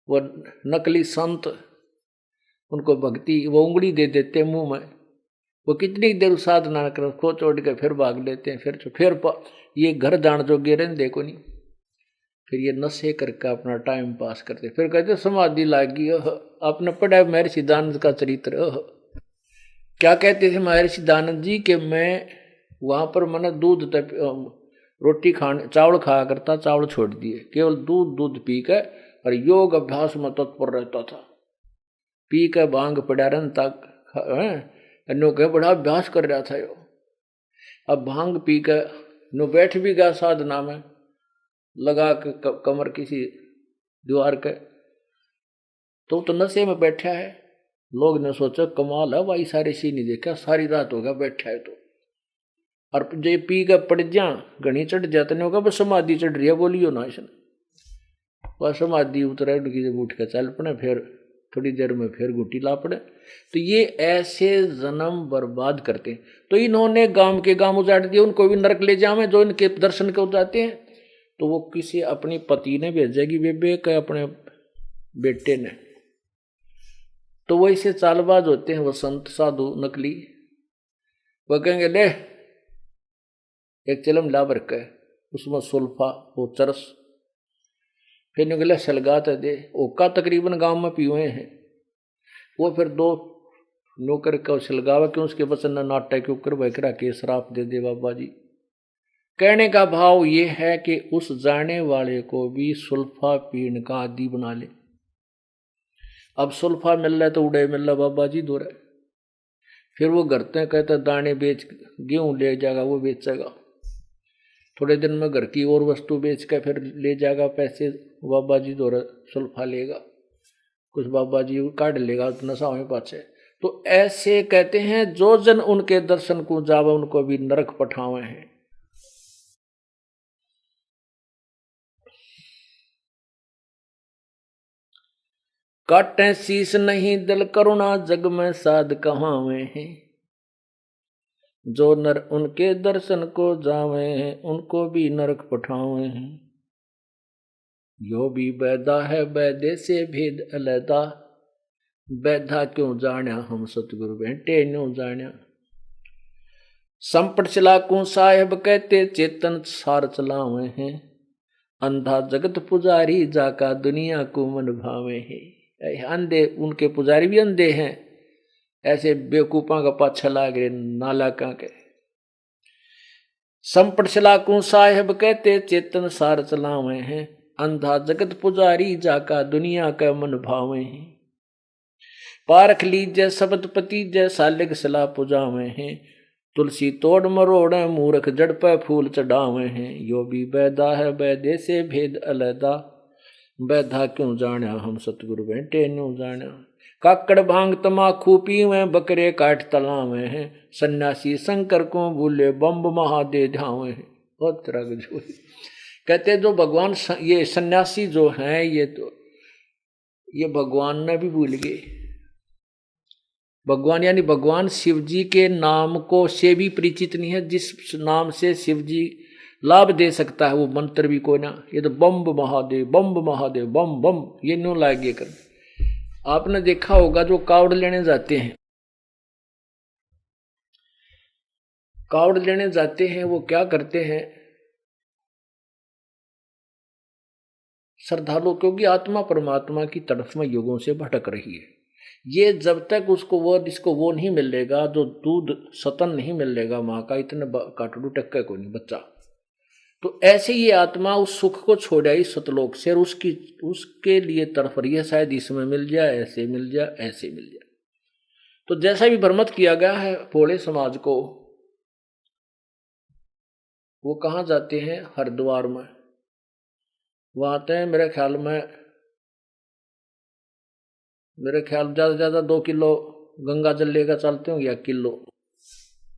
वो नकली संत, उनको भक्ति वो उंगली दे देते हैं मुंह में, वो कितनी देर साधना कर खो चोट के फिर भाग लेते हैं, फिर ये घर जान जो गिरे देखो नहीं, फिर ये नशे करके अपना टाइम पास करते, फिर कहते समाधि लागी। आपने पढ़ा महर्षि दानंद का चरित्र। क्या कहते थे महर्षि दानंद जी कि मैं वहां पर मैंने रोटी खाने चावल खाया करता, चावल छोड़ दिए, केवल दूध पी के और योग अभ्यास में तत्पर रहता था। पी के भांग पड़ा रहन तक नो के बड़ा अभ्यास कर रहा था यो। अब भांग पी के नो बैठ भी गया साधना में, लगा के कमर किसी दीवार के, तो नशे में बैठा है। लोग ने सोचा कमाल है भाई, सारे सी नहीं देखा, सारी रात होगा बैठा है। तो और जो पी के पड़ जा घनी चढ़ जाते नहीं होगा, बस समाधि चढ़ रही है, बोलियो ना इसने, बस समाधि उतरे उठ के चल पड़े, फिर थोड़ी देर में फिर गुटी ला पड़े। तो ये ऐसे जन्म बर्बाद करते हैं। तो इन्होंने गांव के गांव उजाड़ दिए, उनको भी नरक ले जावे जो इनके दर्शन को जाते हैं। तो वो किसी अपनी पति ने भेजेगी बेबे के अपने बेटे ने, तो वो इसे चालबाज होते हैं। वो संत साधु नकली, वो कहेंगे ले एक चिलम ला भर के, उसमें सुल्फा वो चरस, फिर निकले सलगात दे ओका, तकरीबन गांव में पीए हैं। वो फिर 2 नौकर का सलगावा क्यों, उसके बचन न नाटा के ऊपर बकरा के श्राप दे दे बाबा जी। कहने का भाव ये है कि उस जाने वाले को भी सुल्फा पीने का आदि बना ले। अब सुल्फा मिल रहा है तो उड़े मिल रहा बाबा जी दो रहे, फिर वो करते कहते दाने बेच, गेहूं ले जाएगा वो बेचेगा, थोड़े दिन में घर की और वस्तु बेच कर फिर ले जाएगा पैसे, बाबा जी दो सुल्फा लेगा, कुछ बाबा जी काट लेगा नशा में पाछे। तो ऐसे कहते हैं जो जन उनके दर्शन को जावे उनको भी नरक पठावे हैं। काटे शीस नहीं दिल करुणा जग में साध कहावे हैं, जो नर उनके दर्शन को जावे हैं उनको भी नरक पठावे हैं। यो भी बैदा है बैदे से भेद अलैदा, बैधा क्यों जाण्या हम सतगुरु बैठे न्यों जाण्या। संपट चलाकू साहेब कहते चेतन सार चलावे हैं, अंधा जगत पुजारी जाका दुनिया को मन भावे हैं। अंधे उनके पुजारी भी अंधे हैं, ऐसे बेवकूफा का पाछा लाग रहे नालाका के। संपट चलाकू साहेब कहते चेतन सार चलावे हैं, अंधा जगत पुजारी जाका दुनिया का मन भावे हैं। पारख लीजय शब्द पति जय सालिग सला पुजावे हैं, तुलसी तोड़ मरोड़ मूर्ख जड़ पे फूल चढ़ावे हैं। यो भी बैदा है बैदे से भेद अलैदा, बैधा क्यों जाण्या हम सतगुरु बैठे न्यों जाण्या। काकड़ भांग तमाखू पीवे बकरे काट तलावे हैं, सन्यासी शंकर को भूले बम्ब महादे ध्यावे हैं। बहुत तरह के जो कहते जो भगवान ये सन्यासी जो हैं ये भगवान ने भी भूल गए। भगवान यानी भगवान शिव जी के नाम को से भी परिचित नहीं है, जिस नाम से शिव जी लाभ दे सकता है वो मंत्र भी कोई ना। ये तो बम्ब महादेव बम बम ये न्यों लागे कर। आपने देखा होगा जो कावड़ लेने जाते हैं, कावड़ लेने जाते हैं वो क्या करते हैं श्रद्धालु, क्योंकि आत्मा परमात्मा की तरफ में युगों से भटक रही है। ये जब तक उसको जिसको वो नहीं मिलेगा, जो दूध सतन नहीं मिलेगा माँ का, इतने काटड़ू टक्का को नहीं बच्चा, तो ऐसे ये आत्मा उस सुख को छोड़ आई सतलोक से और उसके लिए तरफ रही है, शायद इसमें मिल जाए, ऐसे मिल जाए, ऐसे मिल जाए। तो जैसा भी भ्रमित किया गया है भोले समाज को, वो कहाँ जाते हैं हरिद्वार में, वहां आते हैं मेरे ख्याल ज्यादा से ज्यादा 2 किलो गंगा जल लेकर चलते होंगे या किलो,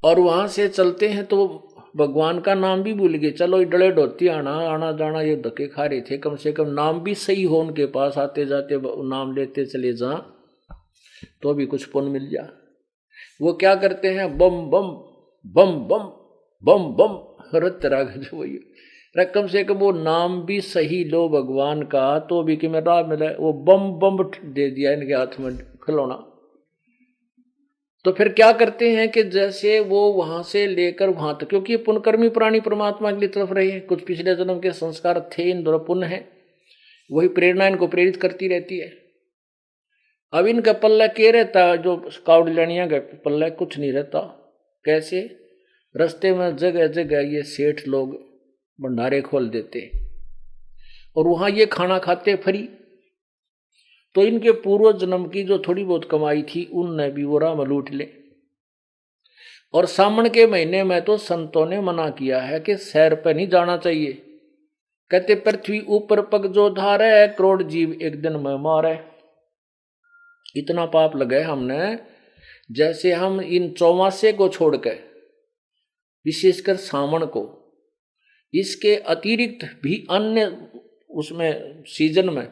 और वहां से चलते हैं तो भगवान का नाम भी भूल गए। चलो डले डोती आना जाना ये धक्के खा रहे थे, कम से कम नाम भी सही हो उनके पास, आते जाते नाम लेते चले जा तो भी कुछ पुण्य मिल जा। वो क्या करते हैं, बम बम बम बम बम बम, तरह का वही कम से कम वो नाम भी सही लो भगवान का, तो भी कि मेरा मिला, वो बम बम दे दिया इनके हाथ में खिलौना। तो फिर क्या करते हैं कि जैसे वो वहां से लेकर वहां तक, क्योंकि ये पुण्यकर्मी प्राणी परमात्मा की तरफ रहे हैं, कुछ पिछले जन्म के संस्कार थे, इन दोनों पुण्य है, वही प्रेरणा इनको प्रेरित करती रहती है। अब इनका पल्ला क्या रहता, जो स्काउट लड़ियां का पल्ला कुछ नहीं रहता। कैसे, रास्ते में जगह जगह ये सेठ लोग भंडारे खोल देते और वहां ये खाना खाते फ्री। तो इनके पूर्व जन्म की जो थोड़ी बहुत कमाई थी उनने भी वो राम लूट ले। और सावन के महीने में तो संतों ने मना किया है कि सैर पर नहीं जाना चाहिए। कहते पृथ्वी ऊपर पग जो धारे, करोड़ जीव एक दिन में मारे। इतना पाप लगे हमने, जैसे हम इन चौमासे को छोड़कर विशेषकर सावन को, इसके अतिरिक्त भी अन्य उसमें सीजन में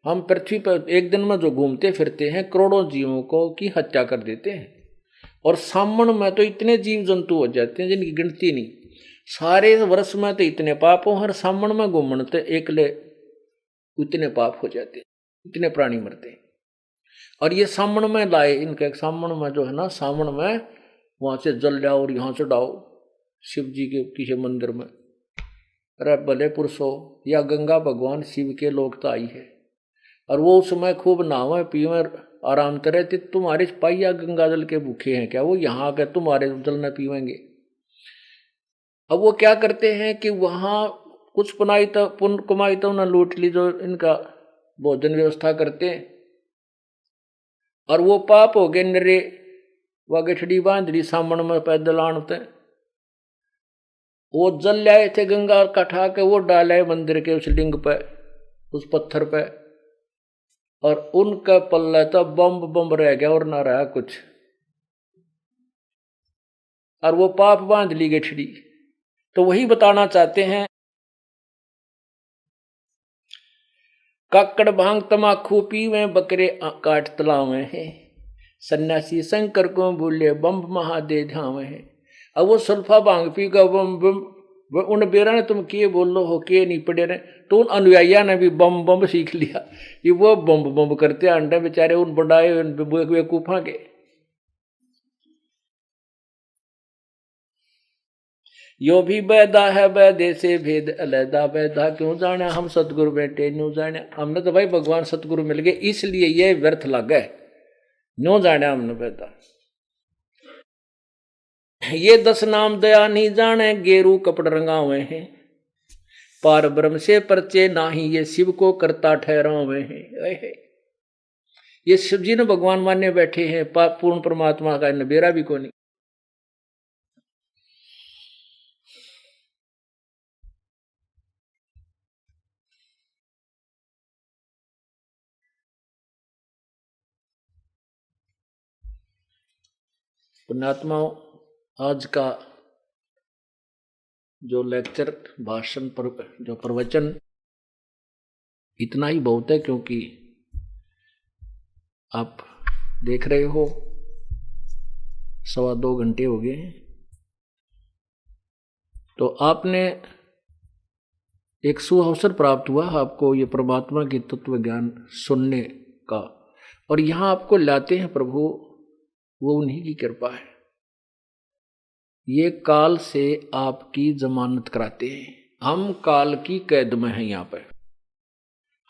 हम पृथ्वी पर एक दिन में जो घूमते फिरते हैं करोड़ों जीवों को की हत्या कर देते हैं। और सावन में तो इतने जीव जंतु हो जाते हैं जिनकी गिनती नहीं। सारे वर्ष में तो इतने पाप हो, हर सावन में घूमते एकले इतने पाप हो जाते हैं, इतने प्राणी मरते हैं। और ये सावन में लाए, इनके सावन में जो है ना, सावन में वहां से जल जाओ और यहाँ चढ़ाओ शिव जी के किसी मंदिर में। अरे भले पुरुषो, या गंगा भगवान शिव के लोकता आई है और वो उस समय खूब नहावे पीवे आराम करे, तो तुम्हारे सिपाही या गंगा जल के भूखे हैं क्या? वो यहाँ आकर तुम्हारे जल न पीवेंगे। अब वो क्या करते हैं कि वहां कुछ पुनाई तो पुण्य कमाई तो उन्हें लूट ली जो इनका भोजन व्यवस्था करते हैं, और वो पाप हो गए नरे। वह गठड़ी बांध ली सामन में पैदल आनते, वो जल लाए थे गंगा का ठा के, वो डाले मंदिर के उस लिंग पे, उस पत्थर पे, और उनका पल्ला तो बम बम रह गया और ना रहा कुछ। और वो पाप बांध ली गठड़ी। तो वही बताना चाहते हैं, काकड़ भांग तमाखू पीवे, बकरे काट तलावे हैं, सन्यासी शंकर को भूले, बम महादे धावे हैं। अब वो सल्फा भांग पी का बम बम, उन बेरा ने तुम किए बोलो हो के नहीं पड़े रहे, तो उन अनुयायिया ने भी बम बम सीख लिया। ये वो बम बम करते अंडे बेचारे उन बढ़ाए बेवकूफा के। यो भी बैदा है बैदे से भेद अलैदा, बैदा क्यों जाने हम सतगुरु बैठे न्यू जाने। हमने तो भाई भगवान सतगुरु मिल गए, इसलिए ये व्यर्थ लगा है, न्यू जाने हमने बैदा। ये 10 नाम दया नहीं जाने, गेरू कपड़ रंगावे हैं, पार ब्रह्म से परचे नाही, ये शिव को करता ठहरावे हैं। ये शिव जी ने भगवान माने बैठे हैं, पूर्ण परमात्मा का नबेरा भी को नहीं। पुण्यात्माओं, आज का जो लेक्चर भाषण पर जो प्रवचन, इतना ही बहुत है, क्योंकि आप देख रहे हो 2.25 घंटे हो गए हैं। तो आपने एक सुअवसर प्राप्त हुआ आपको ये परमात्मा की तत्व ज्ञान सुनने का, और यहां आपको लाते हैं प्रभु, वो उन्हीं की कृपा है। ये काल से आपकी जमानत कराते हैं। हम काल की कैद में हैं, यहां पर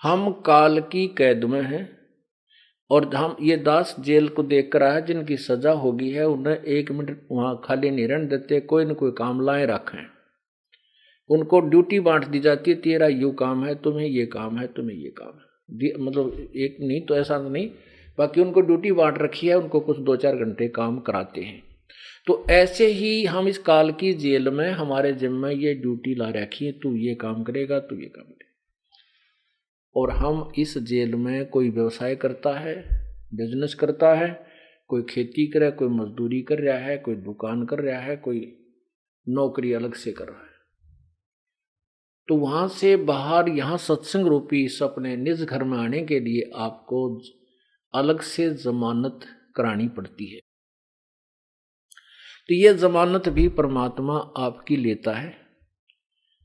हम काल की कैद में हैं, और हम ये दास जेल को देख कर आए जिनकी सजा होगी है, उन्हें 1 मिनट वहां खाली नहीं रहने देते, कोई न कोई काम लाए रखें। उनको ड्यूटी बांट दी जाती है, तेरा यू काम है, तुम्हें ये काम है, तुम्हें ये काम है, मतलब एक नहीं तो ऐसा नहीं, बाकी उनको ड्यूटी बांट रखी है, उनको कुछ 2-4 घंटे काम कराते हैं। तो ऐसे ही हम इस काल की जेल में, हमारे जिम्मे ये ड्यूटी ला रखी है, तू ये काम करेगा, तू ये काम करेगा। और हम इस जेल में, कोई व्यवसाय करता है, बिजनेस करता है, कोई खेती करे, कोई मजदूरी कर रहा है, कोई दुकान कर रहा है, कोई नौकरी अलग से कर रहा है। तो वहां से बाहर यहाँ सत्संग रूपी इस अपने निज घर में आने के लिए आपको अलग से जमानत करानी पड़ती है। तो ये जमानत भी परमात्मा आपकी लेता है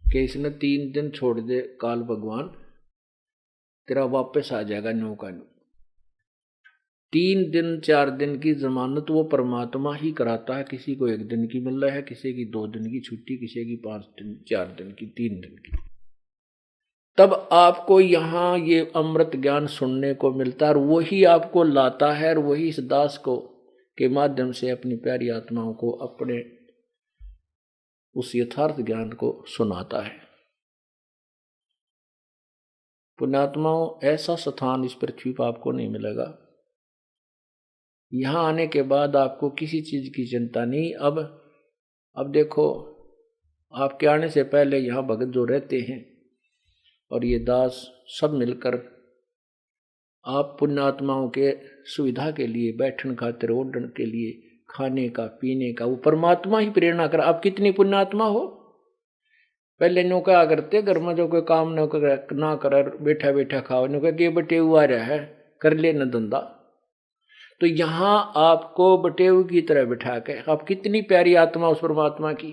कि इसने 3 दिन छोड़ दे काल भगवान, तेरा वापस आ जाएगा न्यू का न्यू। 3 दिन 4 दिन की जमानत वो परमात्मा ही कराता है। किसी को 1 दिन की मिल रहा है, किसी की 2 दिन की छुट्टी, किसी की 5 दिन 4 दिन की 3 दिन की। तब आपको यहाँ ये अमृत ज्ञान सुनने को मिलता है और वही आपको लाता है और वही इस दास को के माध्यम से अपनी प्यारी आत्माओं को अपने उस यथार्थ ज्ञान को सुनाता है। पुण्यात्माओं, ऐसा स्थान इस पृथ्वी पर आपको नहीं मिलेगा। यहां आने के बाद आपको किसी चीज की चिंता नहीं। अब देखो, आपके आने से पहले यहाँ भगत जो रहते हैं और ये दास सब मिलकर आप पुण्यात्माओं के सुविधा के लिए, बैठन खातिर, ओढ़न के लिए, खाने का, पीने का, वो परमात्मा ही प्रेरणा कर। आप कितनी पुण्यात्मा हो। पहले नो क्या करते, घर में जो कोई काम ना कर बैठा बैठा खाओ, नो क्या बटे हुआ रहा है, कर ले न धंधा। तो यहाँ आपको बटेऊ की तरह बिठा के, आप कितनी प्यारी आत्मा उस परमात्मा की।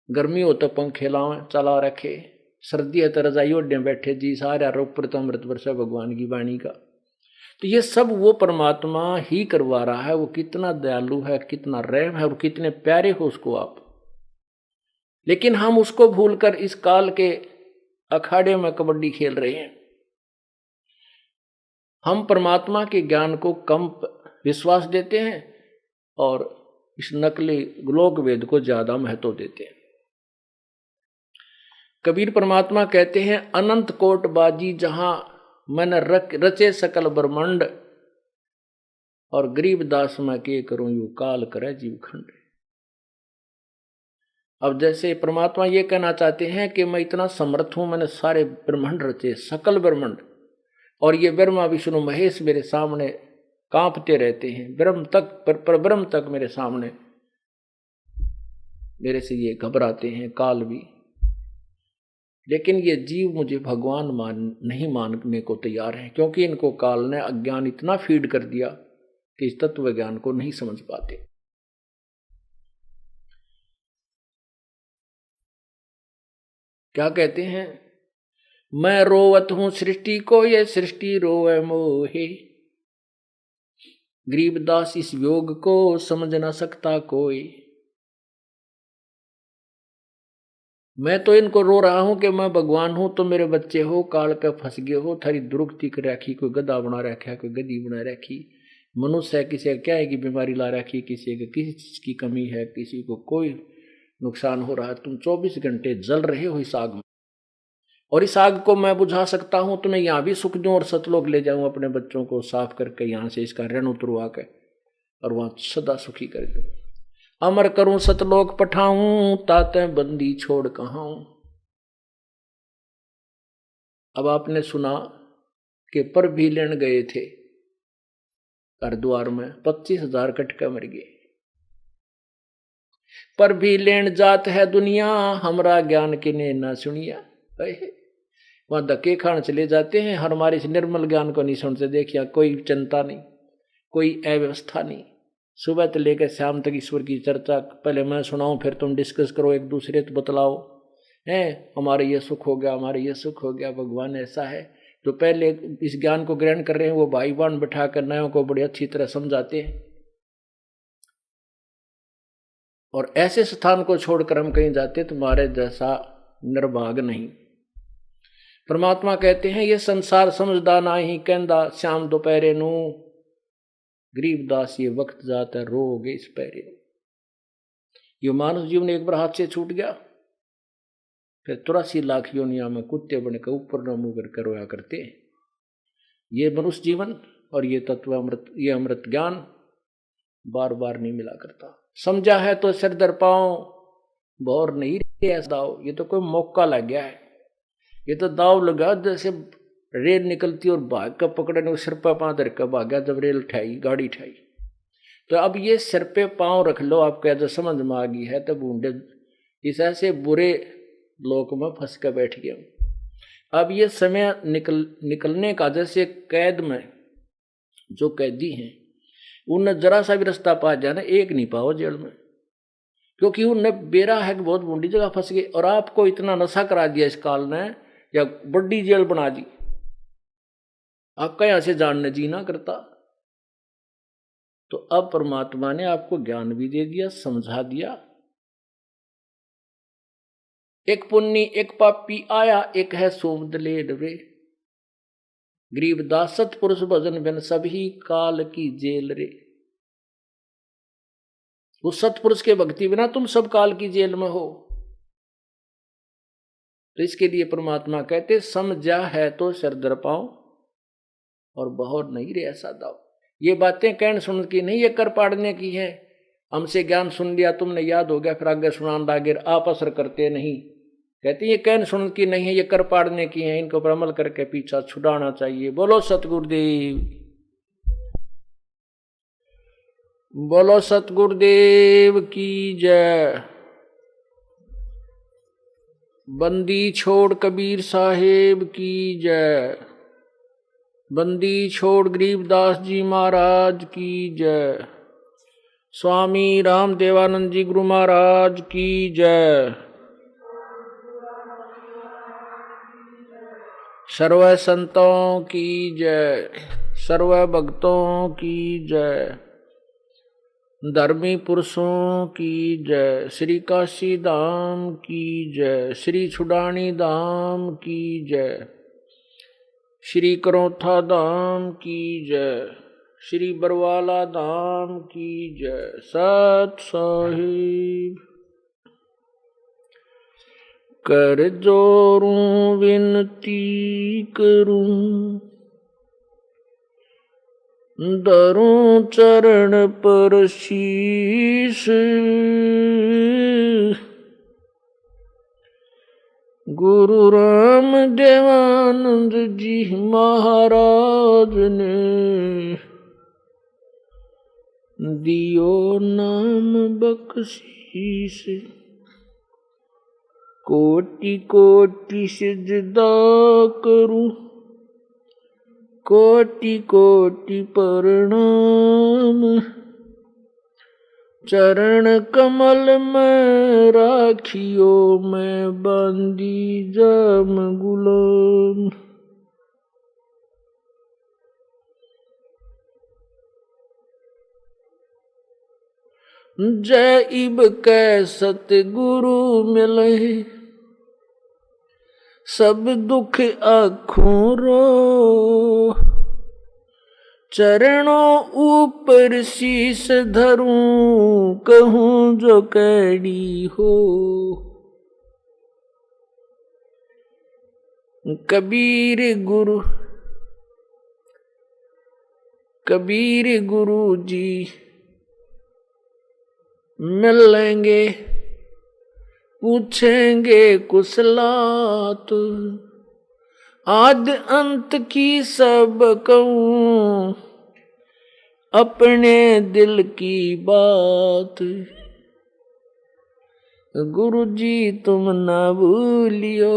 गर्मी हो तो पंखे लाओ चला रखे, सर्दी है तो रजाई ओढ़े बैठे जी, सारा ऊपर तो अमृत वर्षा भगवान की वाणी का। तो ये सब वो परमात्मा ही करवा रहा है। वो कितना दयालु है, कितना रहम है और कितने प्यारे हो उसको आप। लेकिन हम उसको भूलकर इस काल के अखाड़े में कबड्डी खेल रहे हैं। हम परमात्मा के ज्ञान को कम विश्वास देते हैं और इस नकली लोक वेद को ज्यादा महत्व देते हैं। कबीर परमात्मा कहते हैं, अनंत कोट बाजी जहां मन रचे सकल ब्रह्मांड, और गरीब दास मैं के करूं यू काल करे जीव खंड। अब जैसे परमात्मा ये कहना चाहते हैं कि मैं इतना समर्थ हूं, मैंने सारे ब्रह्मांड रचे, सकल ब्रह्मांड, और ये ब्रह्मा विष्णु महेश मेरे सामने कांपते रहते हैं। ब्रह्म तक पर ब्रह्म तक मेरे सामने, मेरे से ये घबराते हैं, काल भी। लेकिन ये जीव मुझे भगवान नहीं मानने को तैयार है, क्योंकि इनको काल ने अज्ञान इतना फीड कर दिया कि इस तत्व ज्ञान को नहीं समझ पाते। क्या कहते हैं, मैं रोवत हूं सृष्टि को, ये सृष्टि रोवे मोहे। गरीबदास इस योग को समझ ना सकता कोई। मैं तो इनको रो रहा हूं कि मैं भगवान हूं तो मेरे बच्चे हो, काल पे फंस गए हो, थारी दुरुक्ति कर रखी, कोई गधा बना रखा, कोई गधी बना रखी। मनुष्य है, किसी का क्या है कि बीमारी ला रखी, किसी का किसी चीज की कमी है, किसी को कोई नुकसान हो रहा है। तुम 24 घंटे जल रहे हो इस आग में, और इस आग को मैं बुझा सकता हूं। तुम्हें यहां भी सुख दूं और सतलोक ले जाऊं, अपने बच्चों को साफ करके यहां से इसका ऋण उतरवा के और वहां सदा सुखी कर दूं। अमर करूं सतलोक पठाऊं, ताते बंदी छोड़ कहां। अब आपने सुना कि पर भी लेन गए थे हरिद्वार में, 25,000 कटके मर गए। पर भी लेन जात है दुनिया, हमरा ज्ञान किने ना सुनिया। वहां धक्के खान चले जाते हैं, हमारे इस निर्मल ज्ञान को नहीं सुनते। देखिए, कोई चिंता नहीं, कोई अव्यवस्था नहीं। सुबह से लेकर शाम तक ईश्वर की चर्चा, पहले मैं सुनाऊं फिर तुम डिस्कस करो, एक दूसरे को बतलाओ, है हमारे ये सुख हो गया, हमारे ये सुख हो गया, भगवान ऐसा है। तो पहले इस ज्ञान को ग्रहण कर रहे हैं वो भाई बहन बैठा कर नयों को बड़ी अच्छी तरह समझाते हैं। और ऐसे स्थान को छोड़कर हम कहीं जाते तुम्हारे जैसा निर्भाग नहीं। परमात्मा कहते हैं, ये संसार समझदा ना ही कहंदा, शाम दोपहरे नू गरीबदास ये वक्त जाता रोगे इस पैरे। ये मानव जीवन एक बार हाथ से छूट गया, फिर 83 लाख योनिया में कुत्ते बनकर ऊपर न मुंह कर रोया करते हैं। ये मनुष्य जीवन और ये तत्व अमृत, ये अमृत ज्ञान बार बार नहीं मिला करता। समझा है तो सिर दर पाओ, भौर नहीं रहे दाव। ये तो कोई मौका लग गया है, ये तो दाव लगा जैसे रेल निकलती और भाग का पकड़ने को सिर पे पांव धर कर भागा, जब रेल उठाई, गाड़ी उठाई। तो अब ये सिर पे पांव रख लो, आपको जब समझ में आ गई है, तब बूंदे इस ऐसे बुरे लोक में फंस कर बैठ गया। अब ये समय निकलने का, जैसे कैद में जो कैदी हैं उन्हें जरा सा भी रास्ता पा जाना, एक नहीं पाओ जेल में, क्योंकि उन्हें बेरा है कि बहुत बूढ़ी जगह फंस गए और आपको इतना नशा करा दिया इस काल ने, या बड़ी जेल बना दी, आपका यहां से जानने जीना करता। तो अब परमात्मा ने आपको ज्ञान भी दे दिया, समझा दिया। एक पुण्य एक पापी आया, एक है सोमदले डरे, गरीबदास सतपुरुष भजन बिन सभी काल की जेल रे। उस सतपुरुष के भक्ति बिना तुम सब काल की जेल में हो। तो इसके लिए परमात्मा कहते समझा है तो सिर दर पाओ और बहुत नहीं रे ऐसा दाओ। ये बातें कहने सुन की नहीं, ये कर पाड़ने की है। हमसे ज्ञान सुन लिया तुमने, याद हो गया, फिर आगे सुनान लागे, आप असर करते नहीं। कहते ये कहने सुन की नहीं है, ये कर पाड़ने की है, इनको पर अमल करके पीछा छुड़ाना चाहिए। बोलो सतगुरुदेव, बोलो सतगुरुदेव की जय। बंदी छोड़ कबीर साहेब की जय। बंदी छोड़ गरीबदास जी महाराज की जय। स्वामी रामदेवानंद जी गुरु महाराज की जय। सर्व संतों की जय, सर्व भक्तों की जय, धर्मी पुरुषों की जय, श्री काशी धाम की जय, श्री छुड़ानी धाम की जय, श्री करोथा धाम की जय, श्री बरवाला धाम की जय। सत साहिब कर जोरूं विनती करूं, धरूं चरण पर शीश, गुरु राम देवानंद जी महाराज ने दियो नाम बख्शीश। कोटि कोटि सिजदा करूं, कोटि कोटि प्रणाम, चरण कमल में राखियो मैं बांधी जाम गुलाम। जय इब कै सतगुरु मिले, सब दुख आँखों रो, चरणों ऊपर शीस धरूं, कहूँ जो कैडी हो। कबीर गुरु जी मिलेंगे, पूछेंगे कुशलात, आद अंत की सब कहूं, अपने दिल की बात। गुरु जी तुम ना भूलियो,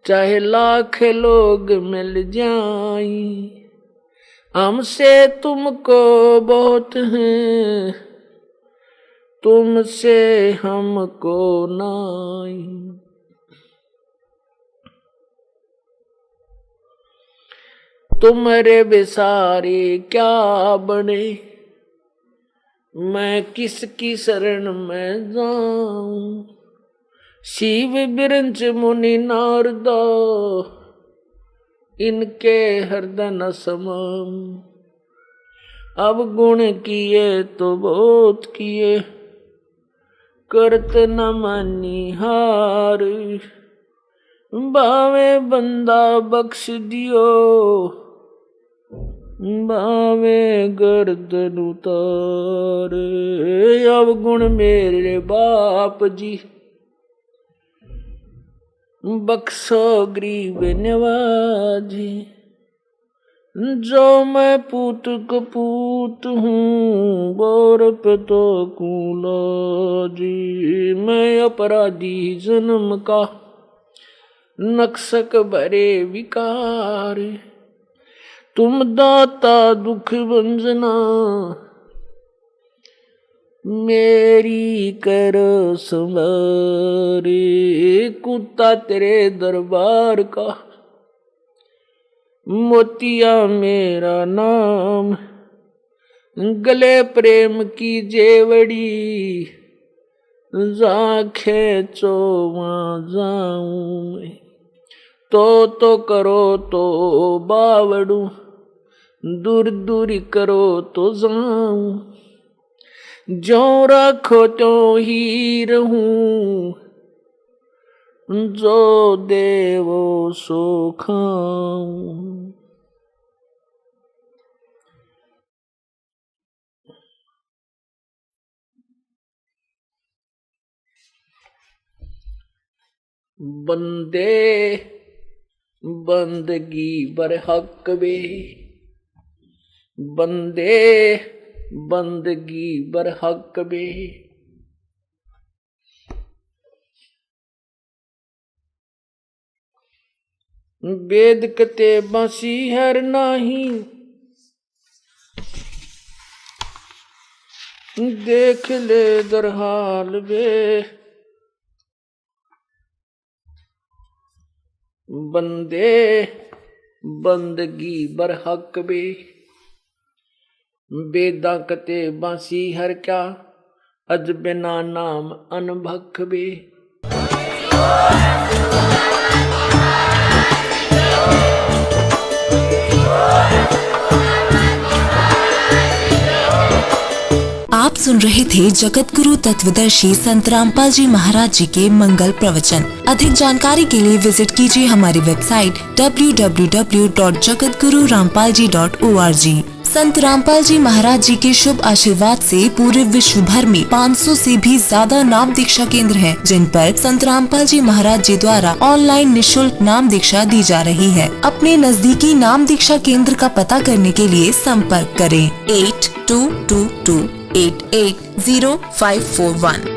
चाहे लाख लोग मिल जाएं, हमसे तुमको बहुत है, तुमसे हमको नाई। तुम्हारे बेसारे क्या बने, मैं किसकी शरण में जाऊं। शिव बिरंच मुनि नारदा, इनके हृदय न समाऊं। अब गुण किए तो बहुत किए, करत न मानी हार। बावे बंदा बख्श दियो, बावे गर्दन उतार। अब गुण मेरे बाप जी, बख्शो गरीब नवाजी। जो मैं पूत कपूत हूँ, बोर पे तो कूला जी। मैं अपराधी जन्म का, नक्सक भरे विकार। तुम दाता दुख भंजना, मेरी करो संवारे। कुत्ता तेरे दरबार का, मोतिया मेरा नाम, गले प्रेम की जेवड़ी, जा खेचो वहाँ जाऊं मैं। तो करो तो बावड़ू, दूर दूर करो तो जाऊं। जो रखो तो ही रहूं, जो देवो सो खाऊं। बंदे बंदगी बरहक बे, बंदे बंदगी बरहक बे। वेद कते बासी हर नाही, देख ले दरहाल बे। बंदे बंदगी बरहक बे, बेदा कते बासी हर क्या, अज बिना नाम अनभक बे। आप सुन रहे थे जगत गुरु तत्वदर्शी संत रामपाल जी महाराज जी के मंगल प्रवचन। अधिक जानकारी के लिए विजिट कीजिए हमारी वेबसाइट www.jagatgururampalji.org। संत रामपाल जी महाराज जी के शुभ आशीर्वाद से पूरे विश्व भर में 500 से भी ज्यादा नाम दीक्षा केंद्र हैं, जिन पर संत रामपाल जी महाराज जी द्वारा ऑनलाइन निशुल्क नाम दीक्षा दी जा रही है। अपने नजदीकी नाम दीक्षा केंद्र का पता करने के लिए संपर्क करें 8222880541।